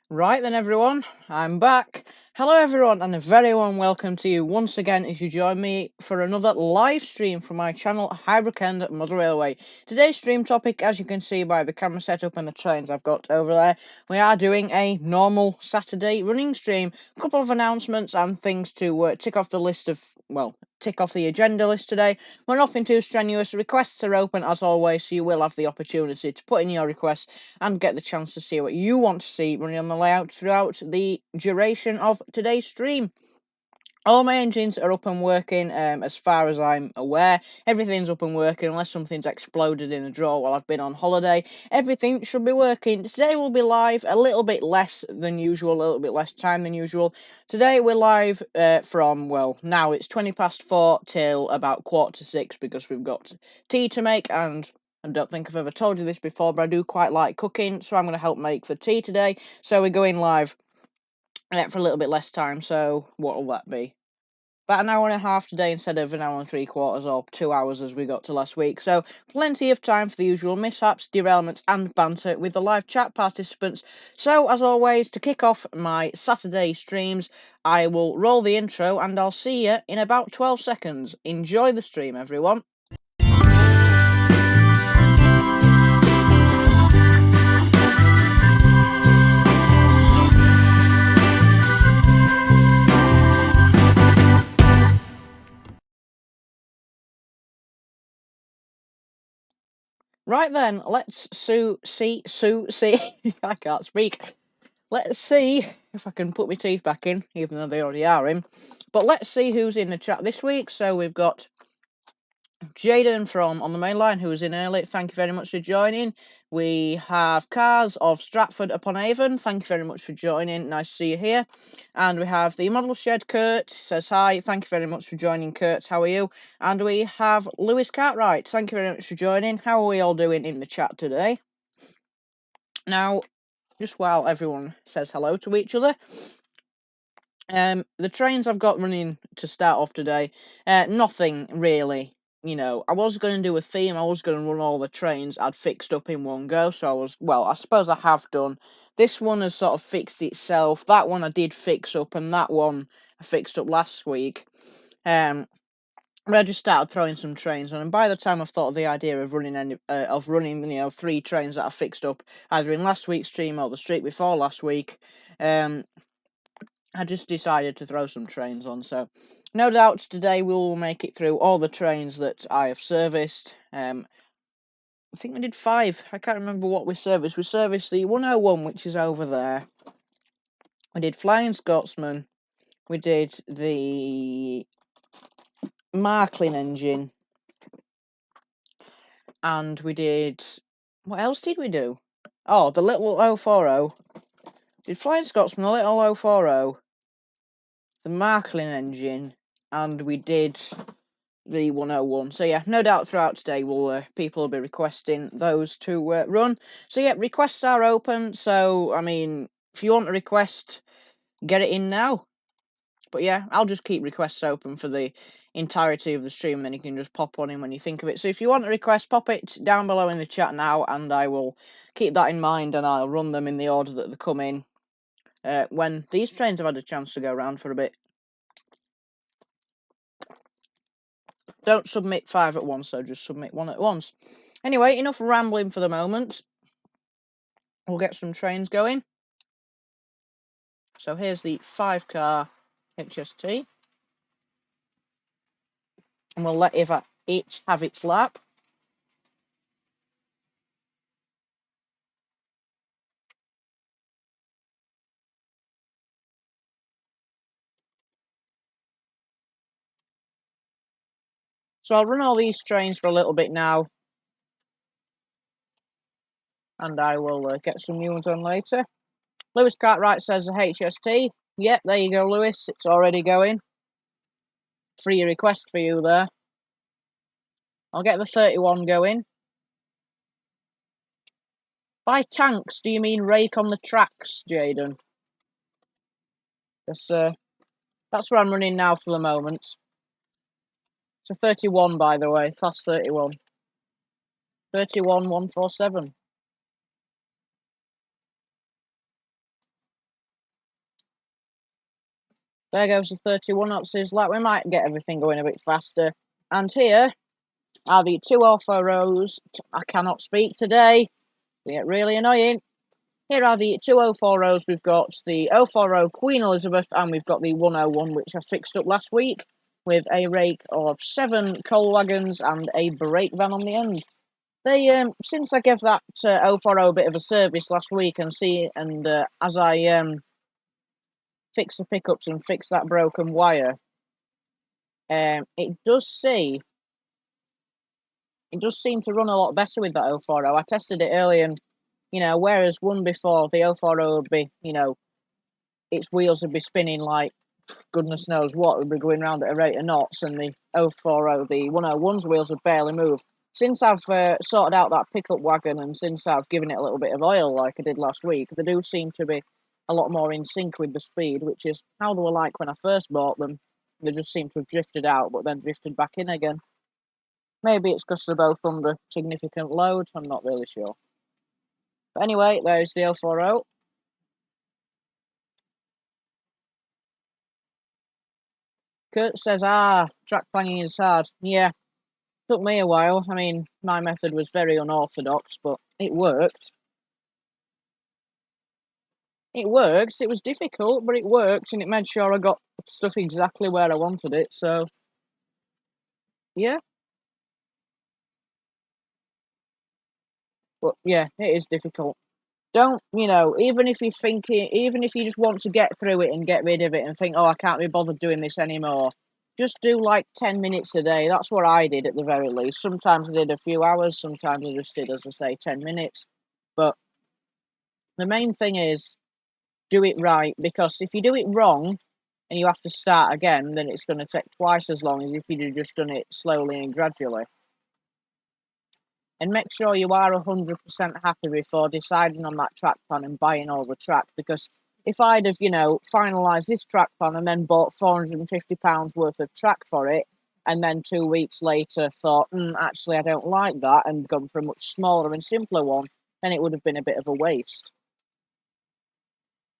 Right then, everyone, I'm back. Hello, everyone, and a very warm welcome to you once again as you join me for another live stream from my channel, Highbrook and Model Railway. Today's stream topic, as you can see by the camera setup and the trains I've got over there, we are doing a normal Saturday running stream. A couple of announcements and things to tick off the list of, tick off the agenda list today. We're nothing too strenuous. Requests are open as always, so you will have the opportunity to put in your requests and get the chance to see what you want to see running on the layout throughout the duration of today's stream. All my engines are up and working, as far as I'm aware. Everything's up and working unless something's exploded in a drawer while I've been on holiday. Everything should be working. Today we'll be live a little bit less than usual, a little bit less time than usual. Today we're live from, now it's 4:20 till about 5:45 because we've got tea to make, and I don't think I've ever told you this before, but I do quite like cooking, so I'm going to help make the tea today. So we're going live for a little bit less time, so what will that be? About an hour and a half today instead of an hour and 3/4 or 2 hours as we got to last week. So plenty of time for the usual mishaps, derailments and banter with the live chat participants. So as always, to kick off my Saturday streams, I will roll the intro and I'll see you in about 12 seconds. Enjoy the stream, everyone. Right then, let's see. I can't speak. Let's see if I can put my teeth back in, even though they already are in. But let's see who's in the chat this week. So we've got Jaden from on the main line, who was in early. Thank you very much for joining. We have Cars of Stratford upon Avon. Thank you very much for joining. Nice to see you here. And we have the Model Shed. Kurt says hi. Thank you very much for joining, Kurt. How are you? And we have Lewis Cartwright. Thank you very much for joining. How are we all doing in the chat today? Now, just while everyone says hello to each other, the trains I've got running to start off today, nothing really. I was going to do a theme. I was going to run all the trains I'd fixed up in one go. So I suppose I have done. This one has sort of fixed itself. That one I did fix up, and that one I fixed up last week. But I just started throwing some trains on, and by the time I've thought of the idea of running 3 trains that I fixed up either in last week's stream or the street before last week, I just decided to throw some trains on. So no doubt today we will make it through all the trains that I have serviced. I think we did 5. I can't remember what we serviced. We serviced the 101, which is over there. We did Flying Scotsman. We did the Marklin engine. And we did... What else did we do? Oh, the little 040. Did Flying Scotsman, the little 040, the Marklin engine, and we did the 101. So yeah, no doubt throughout today people will be requesting those to run. So yeah, requests are open. So I mean, if you want a request, get it in now. But yeah, I'll just keep requests open for the entirety of the stream, and then you can just pop one in when you think of it. So if you want a request, pop it down below in the chat now, and I will keep that in mind, and I'll run them in the order that they come in when these trains have had a chance to go around for a bit. Don't submit 5 at once, though, just submit 1 at once. Anyway, enough rambling for the moment. We'll get some trains going. So here's the 5-car HST. And we'll let it have its lap. So I'll run all these trains for a little bit now. And I will get some new ones on later. Lewis Cartwright says the HST. Yep, there you go, Lewis. It's already going. Free request for you there. I'll get the 31 going. By tanks, do you mean rake on the tracks, Jaden? That's where I'm running now for the moment. It's a 31, by the way, class 31. 31 147. There goes the 31 knots. Is like we might get everything going a bit faster. And here are the 204 rows. I cannot speak today. They get really annoying. Here are the 204 rows. We've got the 040 Queen Elizabeth, and we've got the 101, which I fixed up last week with a rake of 7 coal wagons and a brake van on the end. They since I gave that 040 a bit of a service last week, and as I fix the pickups and fix that broken wire, it does seem to run a lot better with that 040. I tested it earlier, and whereas one before, the 040 would be, its wheels would be spinning like goodness knows what, would be going round at a rate of knots, and the 040, the 101's wheels would barely move. Since I've sorted out that pickup wagon, and since I've given it a little bit of oil like I did last week, they do seem to be a lot more in sync with the speed, which is how they were like when I first bought them. They just seem to have drifted out, but then drifted back in again. Maybe it's because they're both under significant load, I'm not really sure. But anyway, there's the 040. Kurt says, track clanging is hard. Yeah, took me a while. I mean, my method was very unorthodox, but it worked. It worked. It was difficult, but it worked, and it made sure I got stuff exactly where I wanted it, so yeah. But yeah, it is difficult. Don't, even if even if you just want to get through it and get rid of it and think, oh, I can't be bothered doing this anymore, just do like 10 minutes a day. That's what I did at the very least. Sometimes I did a few hours, sometimes I just did, as I say, 10 minutes. But the main thing is do it right, because if you do it wrong and you have to start again, then it's going to take twice as long as if you'd have just done it slowly and gradually. And make sure you are 100% happy before deciding on that track plan and buying all the track, because if I'd have, finalised this track plan and then bought £450 worth of track for it, and then 2 weeks later thought, actually I don't like that, and gone for a much smaller and simpler one, then it would have been a bit of a waste.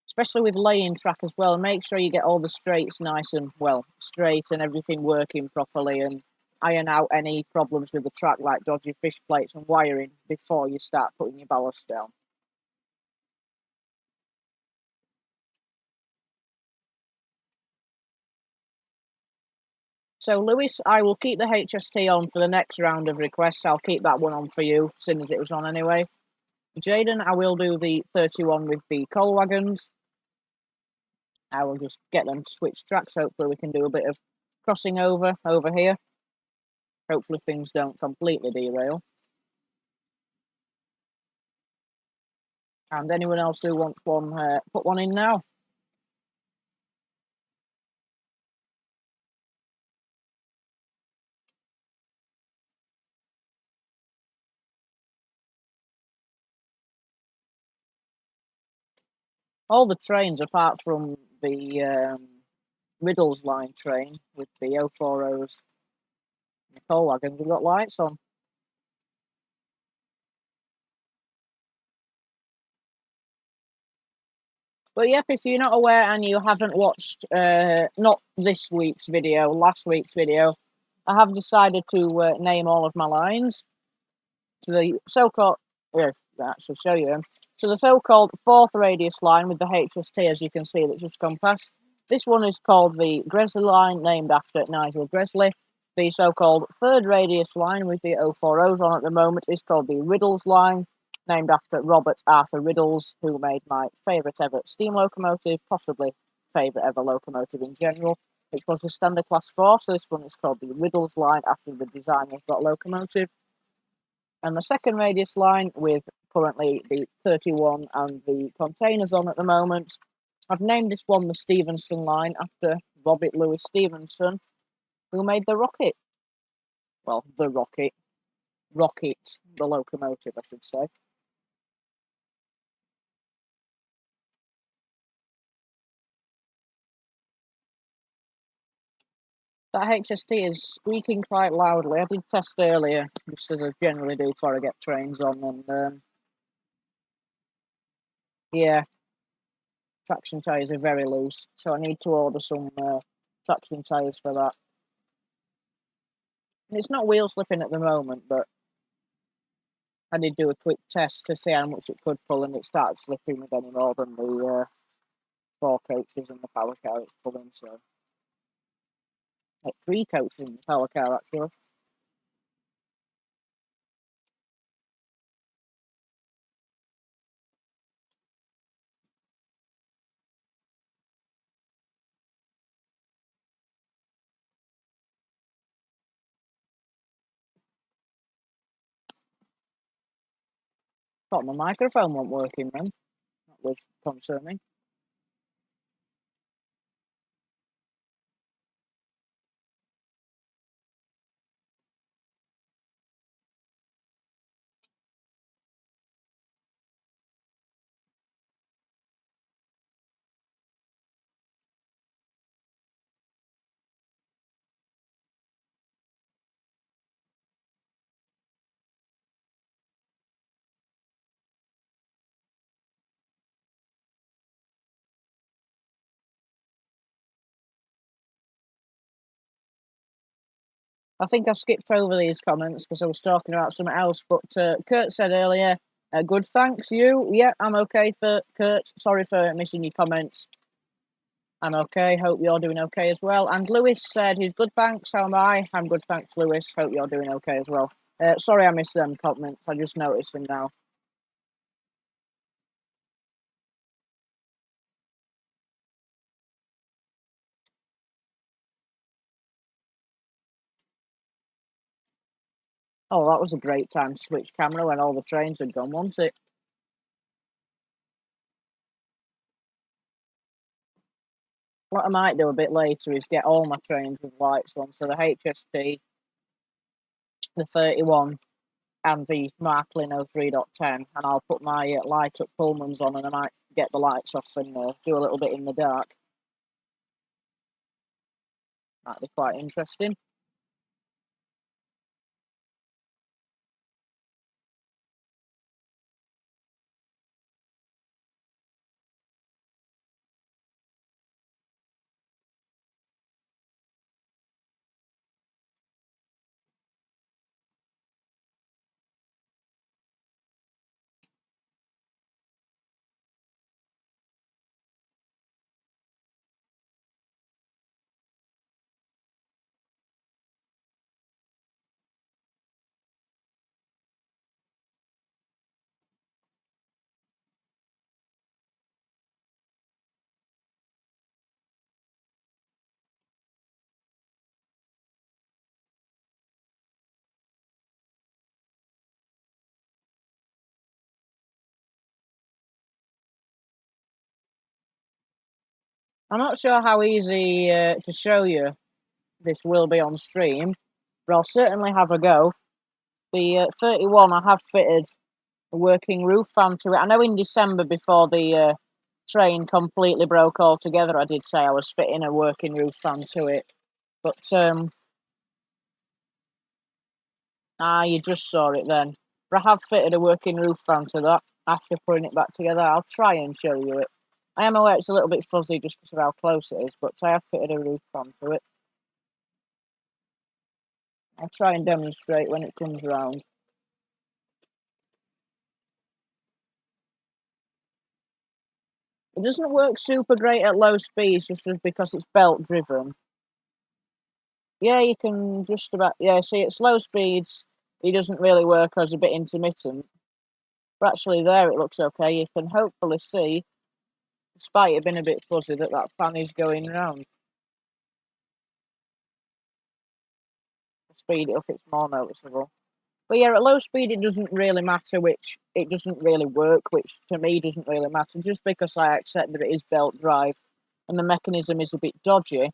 Especially with laying track as well, make sure you get all the straights nice and, straight and everything working properly, and iron out any problems with the track like dodgy fish plates and wiring before you start putting your ballast down. So Lewis, I will keep the HST on for the next round of requests. I'll keep that one on for you, seeing as it was on anyway. Jaden, I will do the 31 with the coal wagons. I will just get them to switch tracks. Hopefully we can do a bit of crossing over here. Hopefully things don't completely derail. And anyone else who wants one, put one in now. All the trains, apart from the Riddles line train with the 040s and the coal wagons, have got lights on. But yep, if you're not aware and you haven't watched, not this week's video, last week's video, I have decided to name all of my lines to the so-called, yes, I actually show you them, to the so-called fourth radius line with the HST, as you can see, that's just come past. This one is called the Gresley line, named after Nigel Gresley. The so-called third radius line with the 040s on at the moment is called the Riddles line, named after Robert Arthur Riddles, who made my favourite ever steam locomotive, possibly favourite ever locomotive in general, which was the Standard Class 4, so this one is called the Riddles line after the designer of that locomotive. And the second radius line, with currently the 31 and the containers on at the moment, I've named this one the Stevenson line after Robert Louis Stevenson, who made the rocket. Well, the rocket, the locomotive, I should say. That HST is squeaking quite loudly. I did test earlier, just as I generally do before I get trains on, and yeah. traction tyres are very loose, so I need to order some traction tyres for that. And it's not wheel slipping at the moment, but I did do a quick test to see how much it could pull, and it started slipping with any more than the 4 coaches and the power car it's pulling. So, 3 coaches in the power car actually. Thought my microphone wasn't working then. That was concerning. I think I skipped over these comments because I was talking about something else. But Kurt said earlier, good thanks, you. Yeah, I'm okay for Kurt. Sorry for missing your comments. I'm okay. Hope you're doing okay as well. And Lewis said he's good thanks. How am I? I'm good thanks, Lewis. Hope you're doing okay as well. Sorry I missed them comments. I just noticed them now. Oh, that was a great time to switch camera when all the trains had gone, wasn't it? What I might do a bit later is get all my trains with lights on. So the HST, the 31, and the Marklin 03.10, and I'll put my light up Pullmans on, and I might get the lights off and do a little bit in the dark. Might be quite interesting. I'm not sure how easy to show you this will be on stream, but I'll certainly have a go. The 31, I have fitted a working roof fan to it. I know in December, before the train completely broke altogether, I did say I was fitting a working roof fan to it. But, you just saw it then. But I have fitted a working roof fan to that after putting it back together. I'll try and show you it. I am aware it's a little bit fuzzy just because of how close it is, but I have fitted a roof fan to it. I'll try and demonstrate when it comes round. It doesn't work super great at low speeds just because it's belt driven. Yeah, you can just about, yeah, see at slow speeds, it doesn't really work as a bit intermittent. But actually there it looks okay. You can hopefully see, despite it being a bit fuzzy, that fan is going round. Speed it up, it's more noticeable. But yeah, at low speed, it doesn't really matter it doesn't really work, which to me doesn't really matter, just because I accept that it is belt drive and the mechanism is a bit dodgy.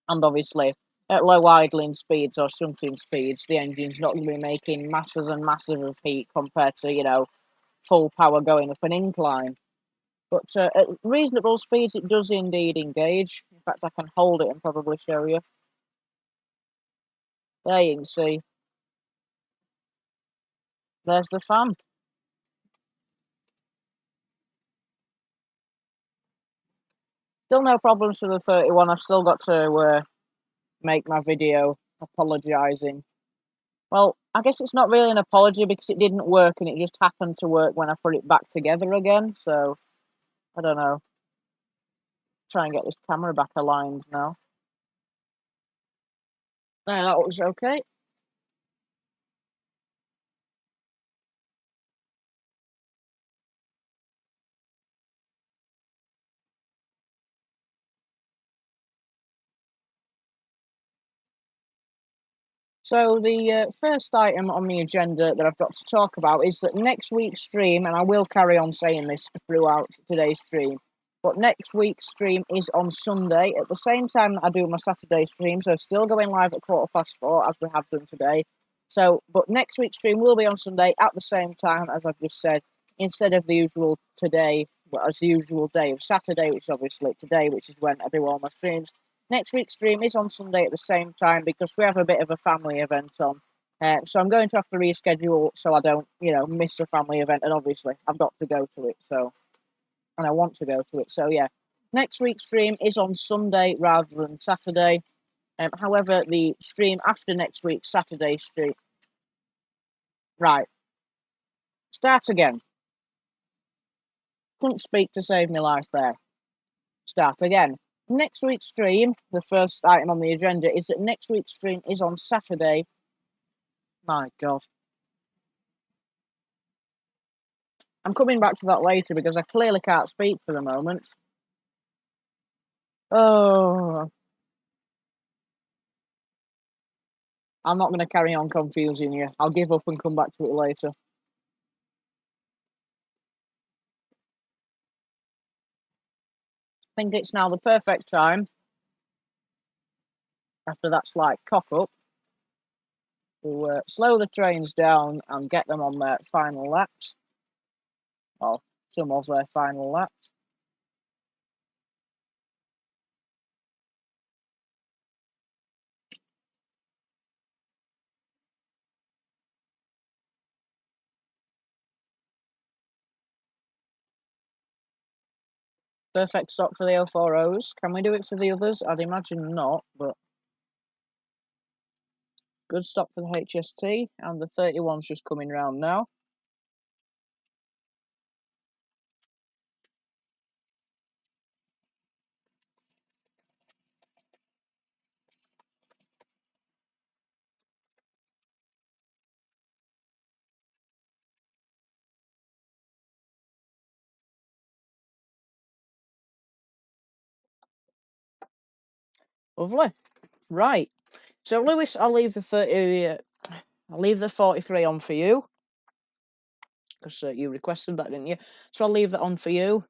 And obviously, at low idling speeds or shunting speeds, the engine's not going to be making masses and masses of heat compared to, full power going up an incline. But at reasonable speeds, it does indeed engage. In fact, I can hold it and probably show you. There you can see. There's the fan. Still no problems for the 31. I've still got to make my video apologising. Well, I guess it's not really an apology because it didn't work and it just happened to work when I put it back together again. So, I don't know. Try and get this camera back aligned now. There, that looks okay. So the first item on the agenda that I've got to talk about is that next week's stream, and I will carry on saying this throughout today's stream, but next week's stream is on Sunday at the same time that I do my Saturday stream, so still going live at 4:15 as we have done today. So, but next week's stream will be on Sunday at the same time as I've just said, instead of the usual today, well, as the usual day of Saturday, which is obviously today, which is when I do all my streams. Next week's stream is on Sunday at the same time because we have a bit of a family event on. So I'm going to have to reschedule so I don't, miss a family event. And obviously, I've got to go to it. So, and I want to go to it. So yeah, next week's stream is on Sunday rather than Saturday. However, the stream after next week's Saturday stream. Right. Start again. Couldn't speak to save my life there. Start again. Next week's stream, the first item on the agenda, is that next week's stream is on Saturday. My God. I'm coming back to that later because I clearly can't speak for the moment. Oh. I'm not going to carry on confusing you. I'll give up and come back to it later. I think it's now the perfect time, after that slight cock-up, to slow the trains down and get them on their final laps. Well, some of their final laps. Perfect stop for the 040s. Can we do it for the others? I'd imagine not, but good stop for the HST, and the 31's just coming round now. Lovely. Right. So Lewis, I'll leave the 43 on for you because you requested that, didn't you? So I'll leave that on for you.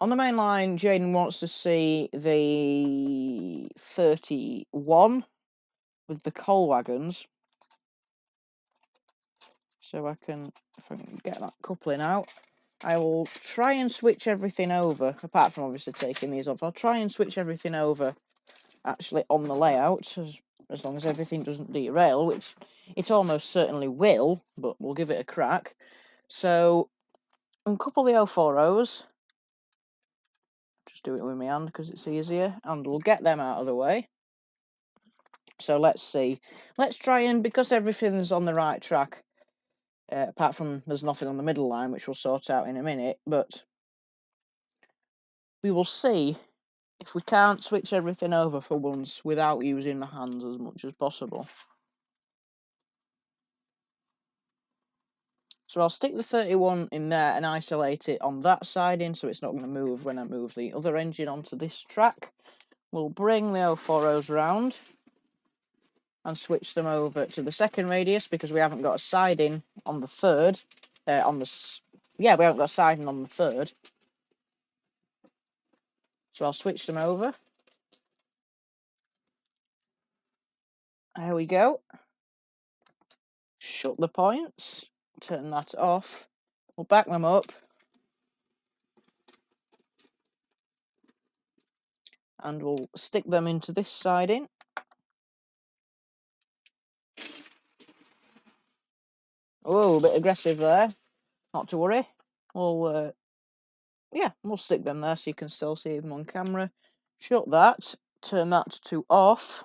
On the main line, Jaden wants to see the 31 with the coal wagons. So if I can get that coupling out, I will try and switch everything over, apart from obviously taking these off. I'll try and switch everything over actually on the layout, as long as everything doesn't derail, which it almost certainly will, but we'll give it a crack. So, uncouple the 040s. Just do it with my hand because it's easier, and we'll get them out of the way. So let's see. Let's try and, because everything's on the right track, apart from there's nothing on the middle line, which we'll sort out in a minute, but we will see if we can't switch everything over for once without using the hands as much as possible. So I'll stick the 31 in there and isolate it on that siding so it's not going to move when I move the other engine onto this track. We'll bring the 040s round and switch them over to the second radius because we haven't got a siding on the third. We haven't got a siding on the third. So I'll switch them over. There we go. Shut the points. Turn that off. We'll back them up. And we'll stick them into this siding. Oh, a bit aggressive there. Not to worry. We'll yeah, we'll stick them there so you can still see them on camera. Shut that, turn that to off.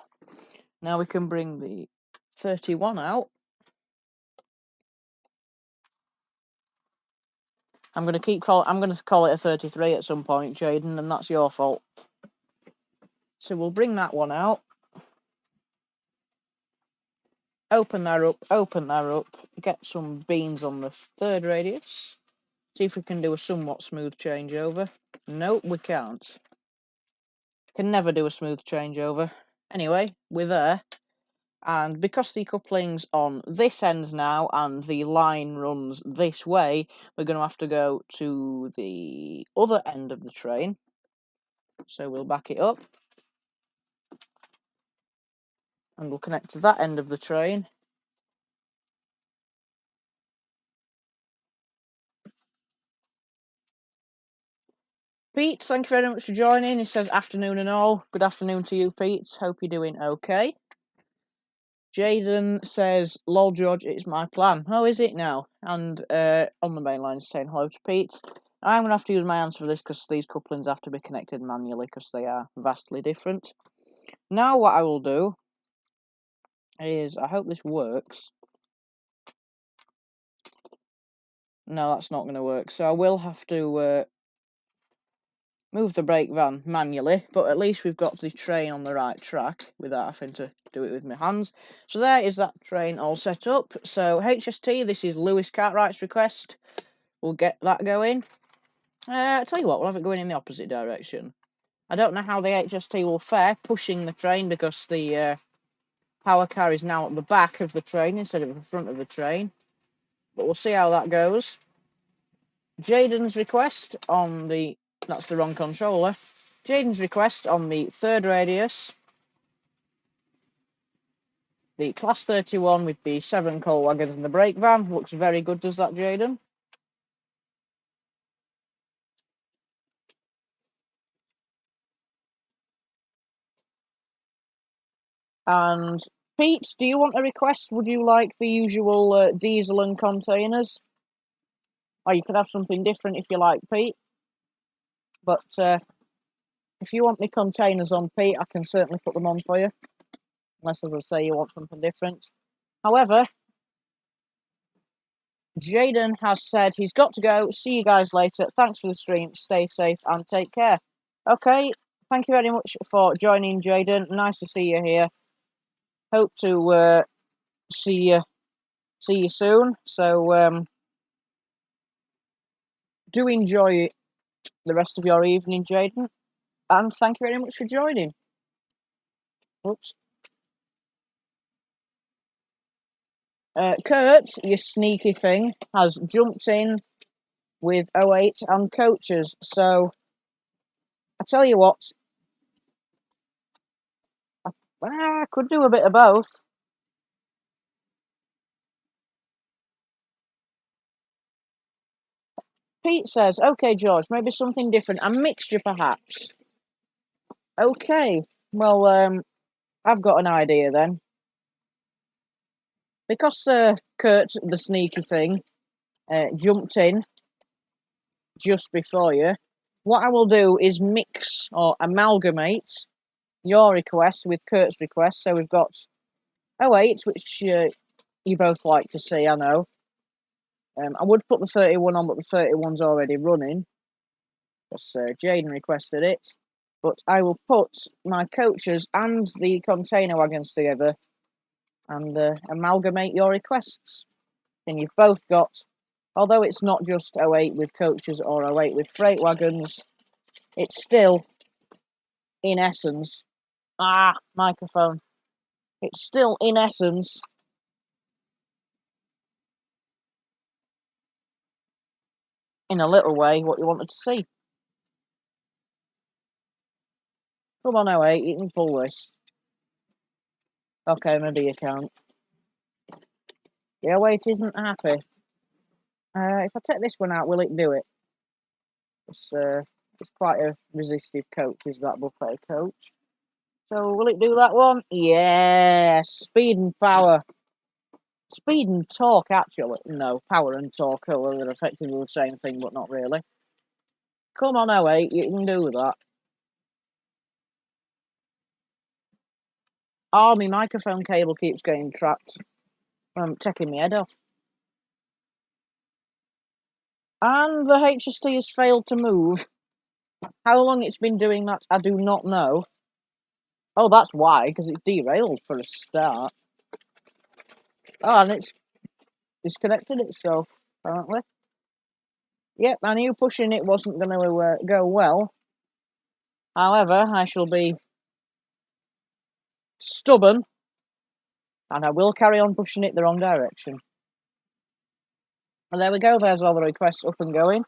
Now we can bring the 31 out. I'm going to call it a 33 at some point, Jaden, and that's your fault. So we'll bring that one out. Open that up, get some beans on the third radius. See if we can do a somewhat smooth changeover. Nope, we can't. Can never do a smooth changeover. Anyway, we're there. And because the coupling's on this end now and the line runs this way, we're going to have to go to the other end of the train. So we'll back it up. And we'll connect to that end of the train. Pete, thank you very much for joining. He says afternoon and all. Good afternoon to you, Pete. Hope you're doing okay. Jaden says, lol, George, it's my plan. Oh, is it now? And on the main line saying hello to Pete. I'm going to have to use my answer for this because these couplings have to be connected manually because they are vastly different. Now what I will do is, I hope this works. No, that's not going to work. So I will have to move the brake van manually, but at least we've got the train on the right track without having to do it with my hands. So there is that train all set up. So HST, this is Lewis Cartwright's request. We'll get that going. I'll tell you what, we'll have it going in the opposite direction. I don't know how the HST will fare pushing the train because the power car is now at the back of the train instead of the front of the train. But we'll see how that goes. Jaden's request on the... That's the wrong controller. Jaden's request on the third radius. The Class 31 with the 7 coal wagons and the brake van. Looks very good, does that, Jaden? And Pete, do you want a request? Would you like the usual diesel and containers? Or you could have something different if you like, Pete. But if you want me containers on, Pete, I can certainly put them on for you. Unless, as I say, you want something different. However, Jaden has said he's got to go. See you guys later. Thanks for the stream. Stay safe and take care. Okay, thank you very much for joining, Jaden. Nice to see you here. Hope to see you soon. So do enjoy the rest of your evening, Jaden. And thank you very much for joining. Oops. Kurt, you sneaky thing, has jumped in with 08 and coaches. So I tell you what, I could do a bit of both. Pete says, okay, George, maybe something different, a mixture perhaps. Okay, well, I've got an idea then. Because Kurt, the sneaky thing, jumped in just before you, what I will do is mix or amalgamate your request with Kurt's request. So we've got 08, which you both like to see, I know. I would put the 31 on, but the 31's already running. Because Jaden requested it. But I will put my coaches and the container wagons together and amalgamate your requests. And you've both got, although it's not just 08 with coaches or 08 with freight wagons, it's still, in essence, microphone. It's still, in essence, in a little way, what you wanted to see. Come on, 08, you can pull this. Okay, maybe you can't. The 08 isn't happy. If I take this one out, will it do it? It's quite a resistive coach, is that buffet coach. So will it do that one? Yes, speed and power. Speed and torque, actually. No, power and torque are effectively the same thing, but not really. Come on, 08, you can do that. Oh, my microphone cable keeps getting trapped. I'm taking my head off. And the HST has failed to move. How long it's been doing that, I do not know. Oh, that's why, because it's derailed for a start. Oh, and it's disconnected itself, apparently. Yep, I knew pushing it wasn't going to go well. However, I shall be stubborn, and I will carry on pushing it the wrong direction. And there we go, there's all the requests up and going.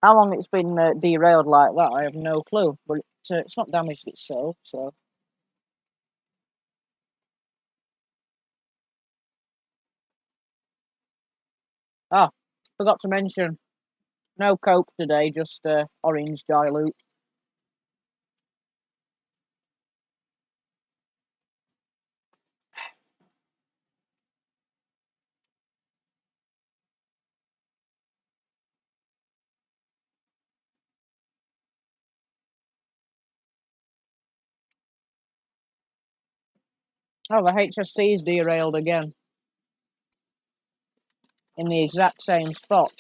How long it's been derailed like that, I have no clue. But it's not damaged itself, so... Ah, forgot to mention, no Coke today, just orange dilute. Oh, the HSC is derailed again. In the exact same spot.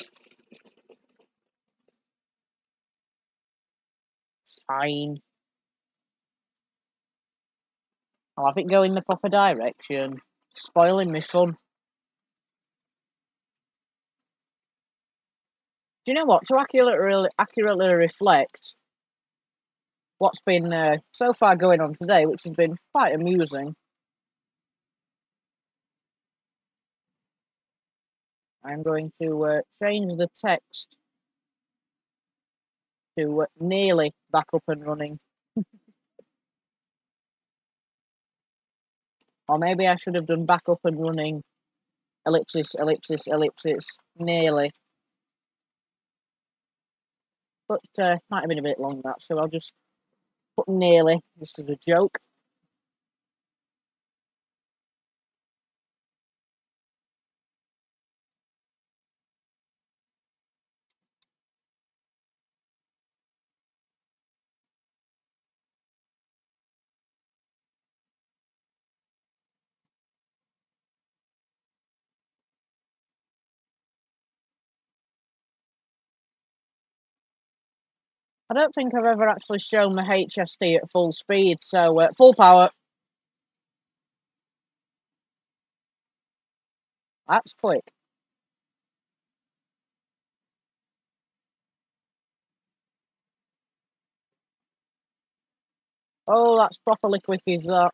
Fine. I'll have it go in the proper direction. Spoiling my fun. Do you know what? To accurately reflect what's been so far going on today, which has been quite amusing, I'm going to change the text to nearly back up and running. Or maybe I should have done back up and running, ellipsis, ellipsis, ellipsis, nearly. But might have been a bit long that, so I'll just put nearly, just as a joke. I don't think I've ever actually shown the HST at full speed, so full power. That's quick. Oh, that's properly quick, is that?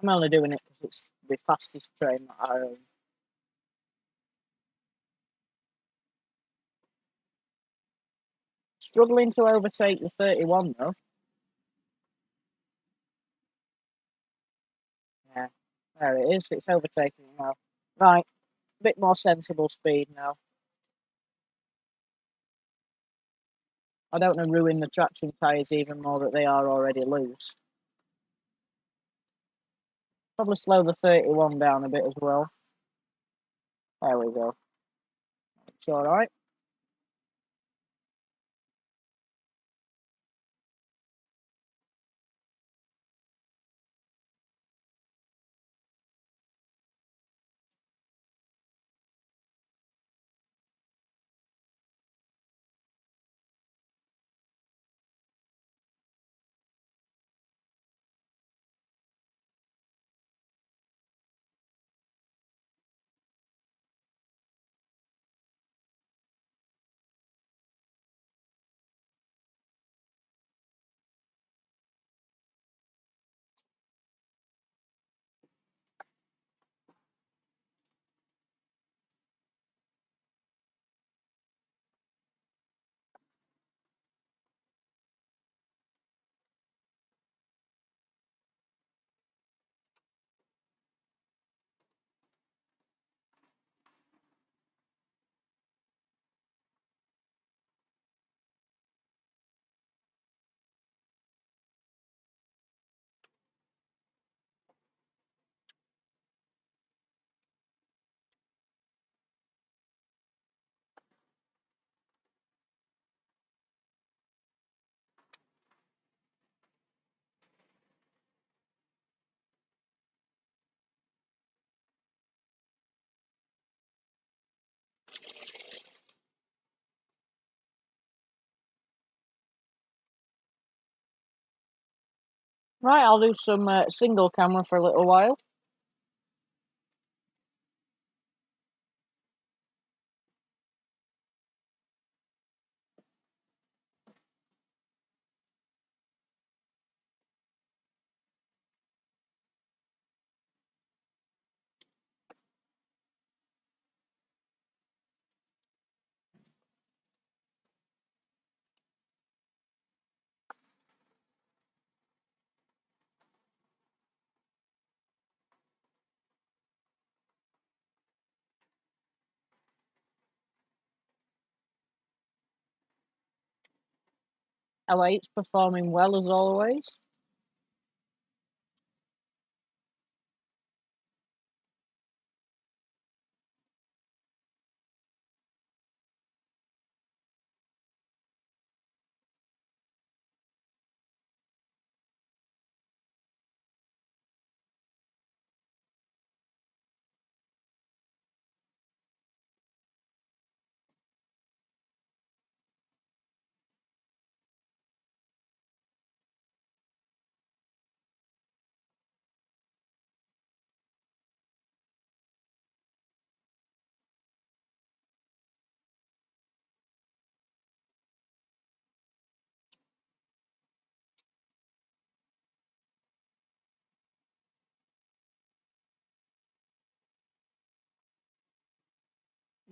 I'm only doing it because it's the fastest train that I own. Struggling to overtake the 31 though. Yeah, there it is. It's overtaking now. Right, a bit more sensible speed now. I don't want to ruin the traction tyres even more that they are already loose. Probably slow the 31 down a bit as well. There we go. It's alright. Right, I'll do some single camera for a little while. Oh, eight's performing well as always.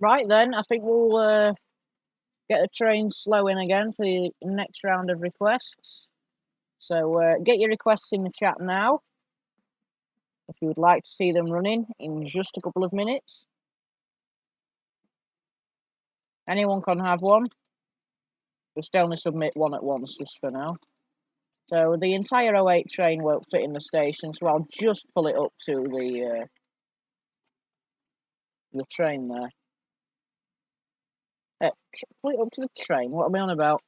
Right then, I think we'll get the train slowing again for the next round of requests. So get your requests in the chat now if you would like to see them running in just a couple of minutes. Anyone can have one. Just only submit one at once just for now. So the entire 08 train won't fit in the station, so I'll just pull it up to the train there. Pull it up to the train. What am I on about?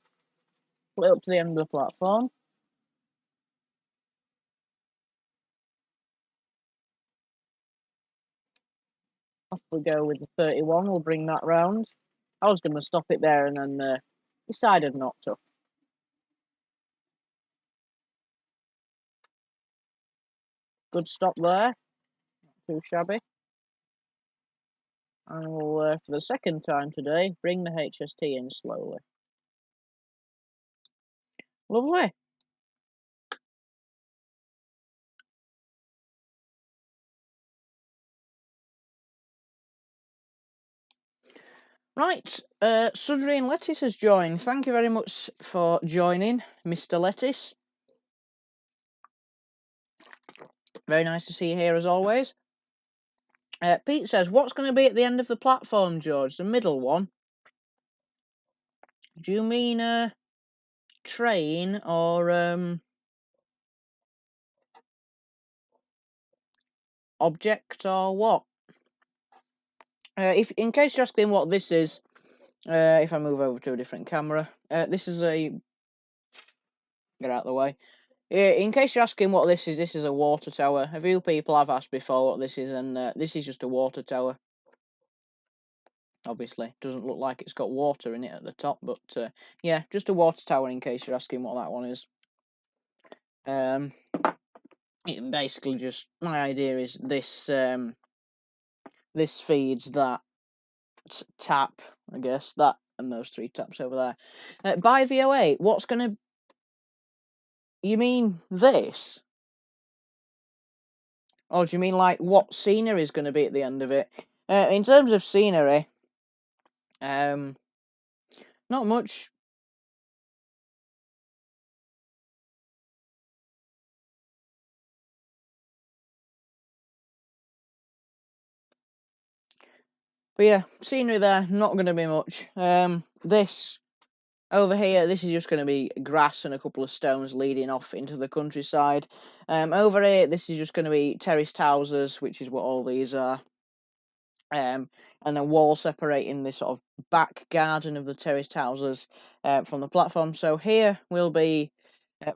Pull it up to the end of the platform. Off we go with the 31. We'll bring that round. I was going to stop it there and then decided not to. Good stop there. Not too shabby. And we'll, for the second time today, bring the HST in slowly. Lovely. Right, Sudbury and Lettuce has joined. Thank you very much for joining, Mr. Lettuce. Very nice to see you here as always. Pete says, what's going to be at the end of the platform, George? The middle one? Do you mean a train or object or what? If in case you're asking what this is, if I move over to a different camera, this is a... Get out of the way. In case you're asking what this is a water tower. A few people have asked before what this is, and this is just a water tower. Obviously, doesn't look like it's got water in it at the top, but yeah, just a water tower in case you're asking what that one is. It basically just, my idea is this this feeds that tap, I guess, that and those three taps over there. By the 08, what's gonna... You mean this? Or do you mean like what scenery is going to be at the end of it? In terms of scenery, not much. But yeah, scenery there, not going to be much. This over here, this is just going to be grass and a couple of stones leading off into the countryside. Over here, this is just going to be terraced houses, which is what all these are. And a wall separating this sort of back garden of the terraced houses from the platform. So here will be,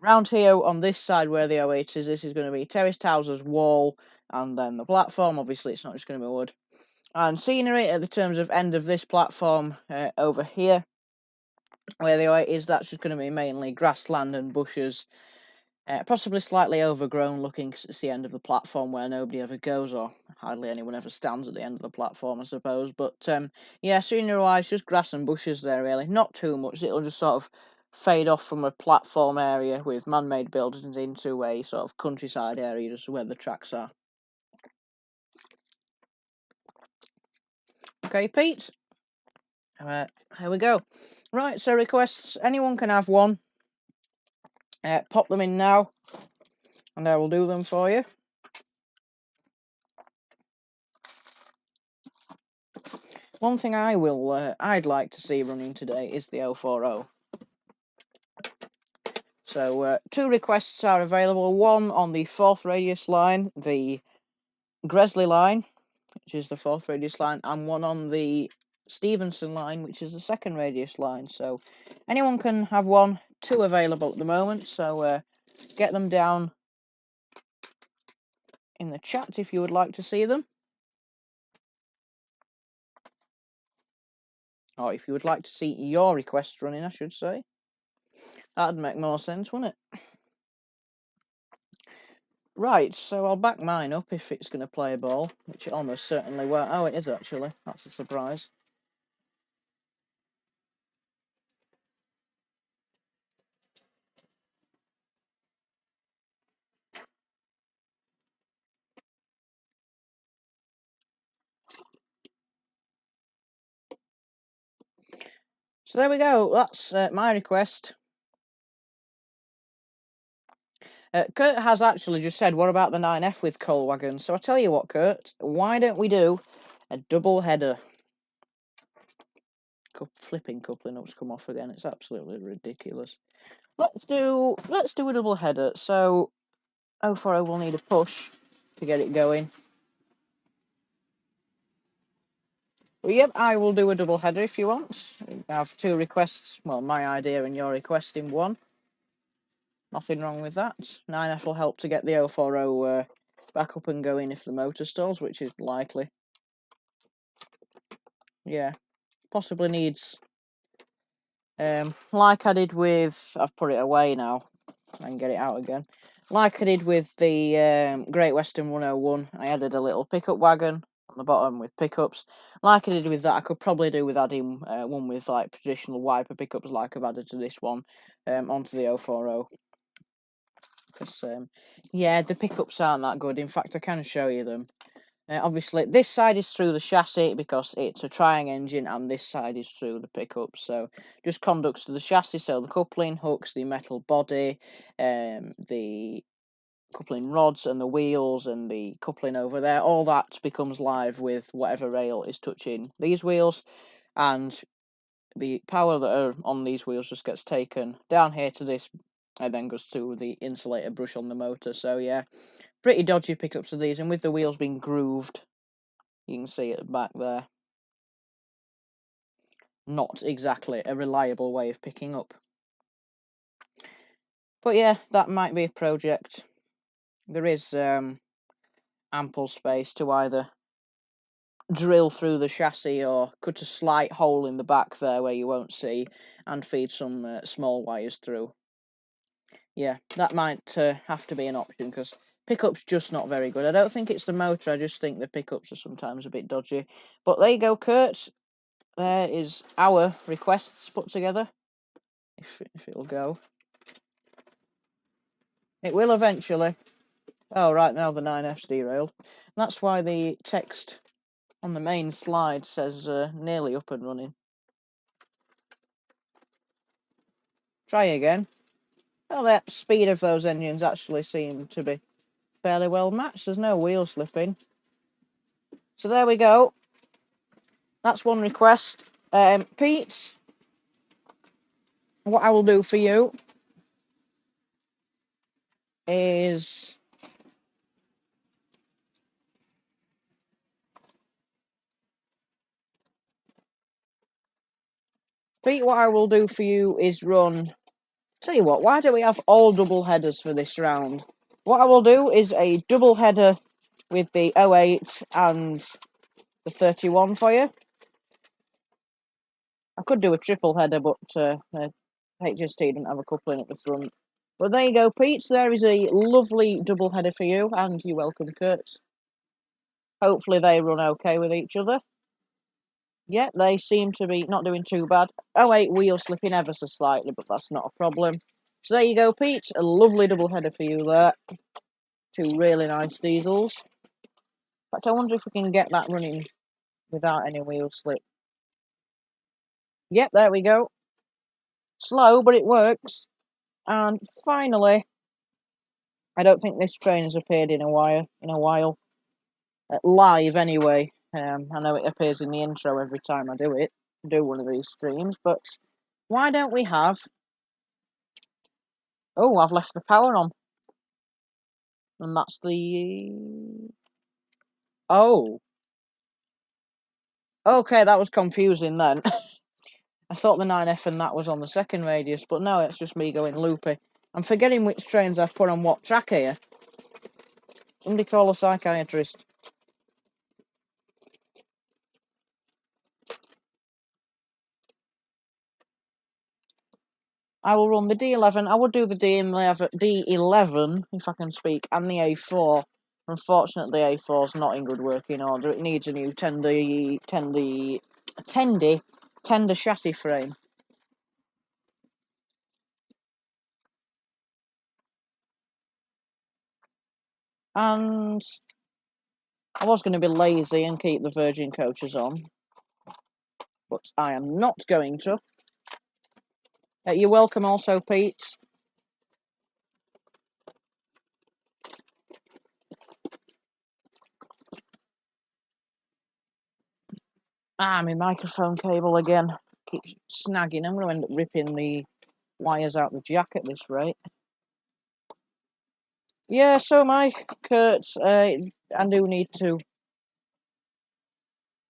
round here on this side where the 08 is, this is going to be terraced houses, wall, and then the platform. Obviously, it's not just going to be wood. And scenery at the terms of end of this platform over here, where the 08 is, that's just going to be mainly grassland and bushes. Possibly slightly overgrown looking, 'cause it's the end of the platform where nobody ever goes, or hardly anyone ever stands at the end of the platform, I suppose. But yeah, scenery-wise, just grass and bushes there, really. Not too much. It'll just sort of fade off from a platform area with man-made buildings into a sort of countryside area, just where the tracks are. Okay, Pete. Here we go. Right, so requests. Anyone can have one. Pop them in now, and I will do them for you. One thing I'd like to see running today is the 040. So 2 requests are available. One on the 4th radius line, the Gresley line, which is the 4th radius line, and one on the Stevenson line, which is the 2nd radius line. So anyone can have one. 2 available at the moment. So get them down in the chat if you would like to see them. Or if you would like to see your requests running, I should say. That'd make more sense, wouldn't it? Right, so I'll back mine up if it's going to play a ball, which it almost certainly will. Oh, it is actually. That's a surprise. So there we go. That's my request. Kurt has actually just said, what about the 9F with coal wagons? So I tell you what, Kurt, why don't we do a double header? Flipping coupling up's come off again. It's absolutely ridiculous. Let's do a double header. So 040 will need a push to get it going. Well, yep, I will do a double header if you want. I have 2 requests. Well, my idea and your request in one. Nothing wrong with that. 9F will help to get the 040 back up and going if the motor stalls, which is likely. Yeah, possibly needs, like I did with, I've put it away now, I can get it out again. Like I did with the Great Western 101, I added a little pickup wagon on the bottom with pickups. Like I did with that, I could probably do with adding one with like traditional wiper pickups like I've added to this one onto the 040. Because, yeah, the pickups aren't that good. In fact, I can show you them. Obviously, this side is through the chassis because it's a trying engine, and this side is through the pickup. So, just conducts to the chassis, so the coupling hooks, the metal body, the coupling rods and the wheels and the coupling over there, all that becomes live with whatever rail is touching these wheels, and the power that are on these wheels just gets taken down here to this and then goes to the insulator brush on the motor. So yeah, pretty dodgy pickups of these, and with the wheels being grooved, you can see it back there. Not exactly a reliable way of picking up. But yeah, that might be a project. There is ample space to either drill through the chassis or cut a slight hole in the back there where you won't see, and feed some small wires through. Yeah, that might have to be an option, because pickup's just not very good. I don't think it's the motor, I just think the pickups are sometimes a bit dodgy. But there you go, Kurt. There is our requests put together. If it'll go. It will eventually. Oh, right, now the 9F's derailed. That's why the text on the main slide says nearly up and running. Try again. Well, the speed of those engines actually seem to be fairly well matched. There's no wheel slipping. So there we go. That's one request. Pete, what I will do for you is... Pete, what I will do for you is run... Tell you what, why don't we have all double headers for this round? What I will do is a double header with the 08 and the 31 for you. I could do a triple header, but HST didn't have a coupling at the front. Well, there you go, Pete. There is a lovely double header for you, and you're welcome, Kurt. Hopefully they run okay with each other. Yeah, they seem to be not doing too bad. Oh wait, wheel slipping ever so slightly, but that's not a problem. So there you go, Pete. A lovely double header for you there. Two really nice diesels. In fact, I wonder if we can get that running without any wheel slip. Yep, there we go. Slow, but it works. And finally, I don't think this train has appeared in a while. Live anyway. I know it appears in the intro every time I do one of these streams, but why don't we have... Oh, I've left the power on. And that's the... Oh. Okay, that was confusing then. I thought the 9F and that was on the second radius, but no, it's just me going loopy. I'm forgetting which trains I've put on what track here. Somebody call a psychiatrist. I will run the D11. I would do the D11 if I can speak, and the A4. Unfortunately, the A4 is not in good working order. It needs a new tender chassis frame. And I was going to be lazy and keep the Virgin coaches on, but I am not going to. You're welcome also, Pete. Ah, my microphone cable again. Keeps snagging. I'm going to end up ripping the wires out the jack at this rate. Yeah, so my Kurt, I do need to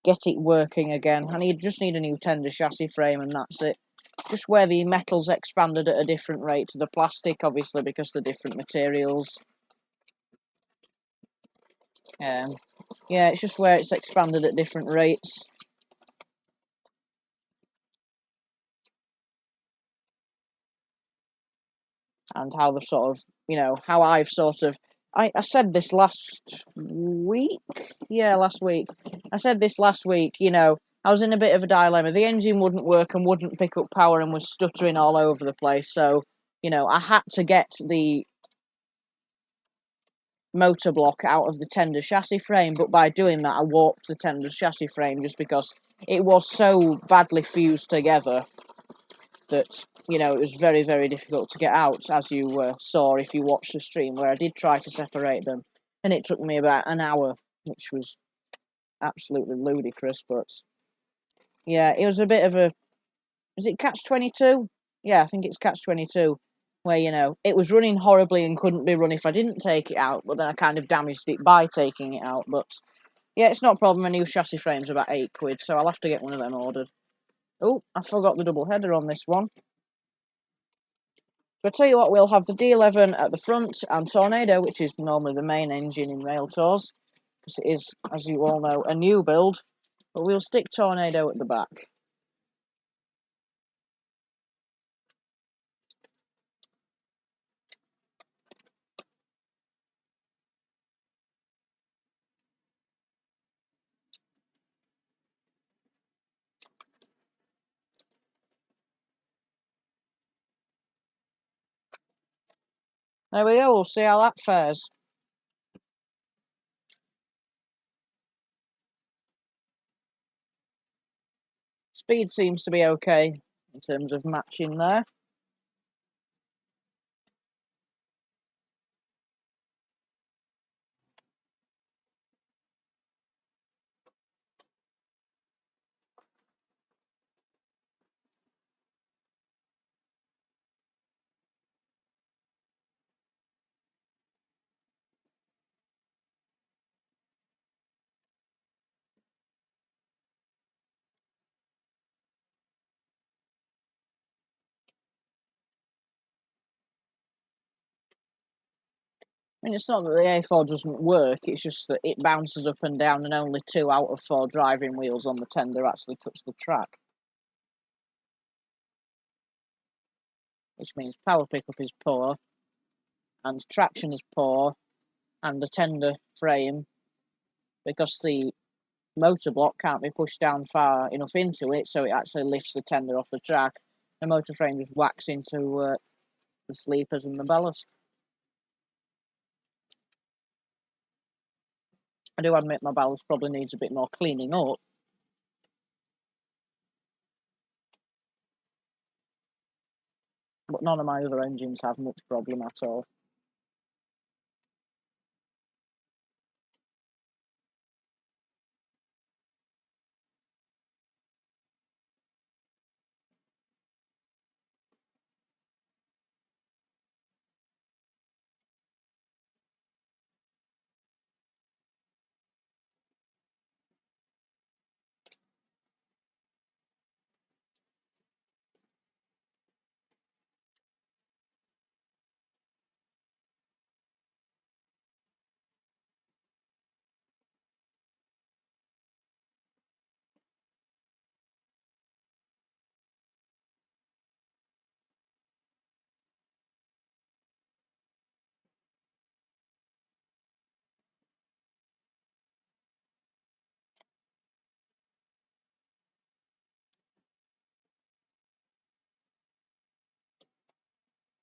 get it working again. Just need a new tender chassis frame, and that's it. Just where the metal's expanded at a different rate to the plastic, obviously, because they're different materials. Yeah, it's just where it's expanded at different rates. And how the sort of, how I've sort of... I said this last week. Yeah, last week. I said this last week, I was in a bit of a dilemma. The engine wouldn't work and wouldn't pick up power and was stuttering all over the place. So, I had to get the motor block out of the tender chassis frame. But by doing that, I warped the tender chassis frame just because it was so badly fused together that, it was very, very difficult to get out, as you saw if you watched the stream, where I did try to separate them. And it took me about an hour, which was absolutely ludicrous. But, yeah, it was a bit of a... Is it Catch-22? Yeah, I think it's Catch-22, where, it was running horribly and couldn't be run if I didn't take it out, but then I kind of damaged it by taking it out. But, yeah, it's not a problem. A new chassis frame's about £8, so I'll have to get one of them ordered. Oh, I forgot the double header on this one. So I tell you what, we'll have the D11 at the front and Tornado, which is normally the main engine in rail tours, because it is, as you all know, a new build, but we'll stick Tornado at the back. There we go, we'll see how that fares. Speed seems to be okay in terms of matching there. I mean, it's not that the A4 doesn't work, it's just that it bounces up and down and only 2 out of 4 driving wheels on the tender actually touch the track. Which means power pickup is poor, and traction is poor, and the tender frame, because the motor block can't be pushed down far enough into it, so it actually lifts the tender off the track. The motor frame just whacks into the sleepers and the ballast. I do admit my ballast probably needs a bit more cleaning up. But none of my other engines have much problem at all.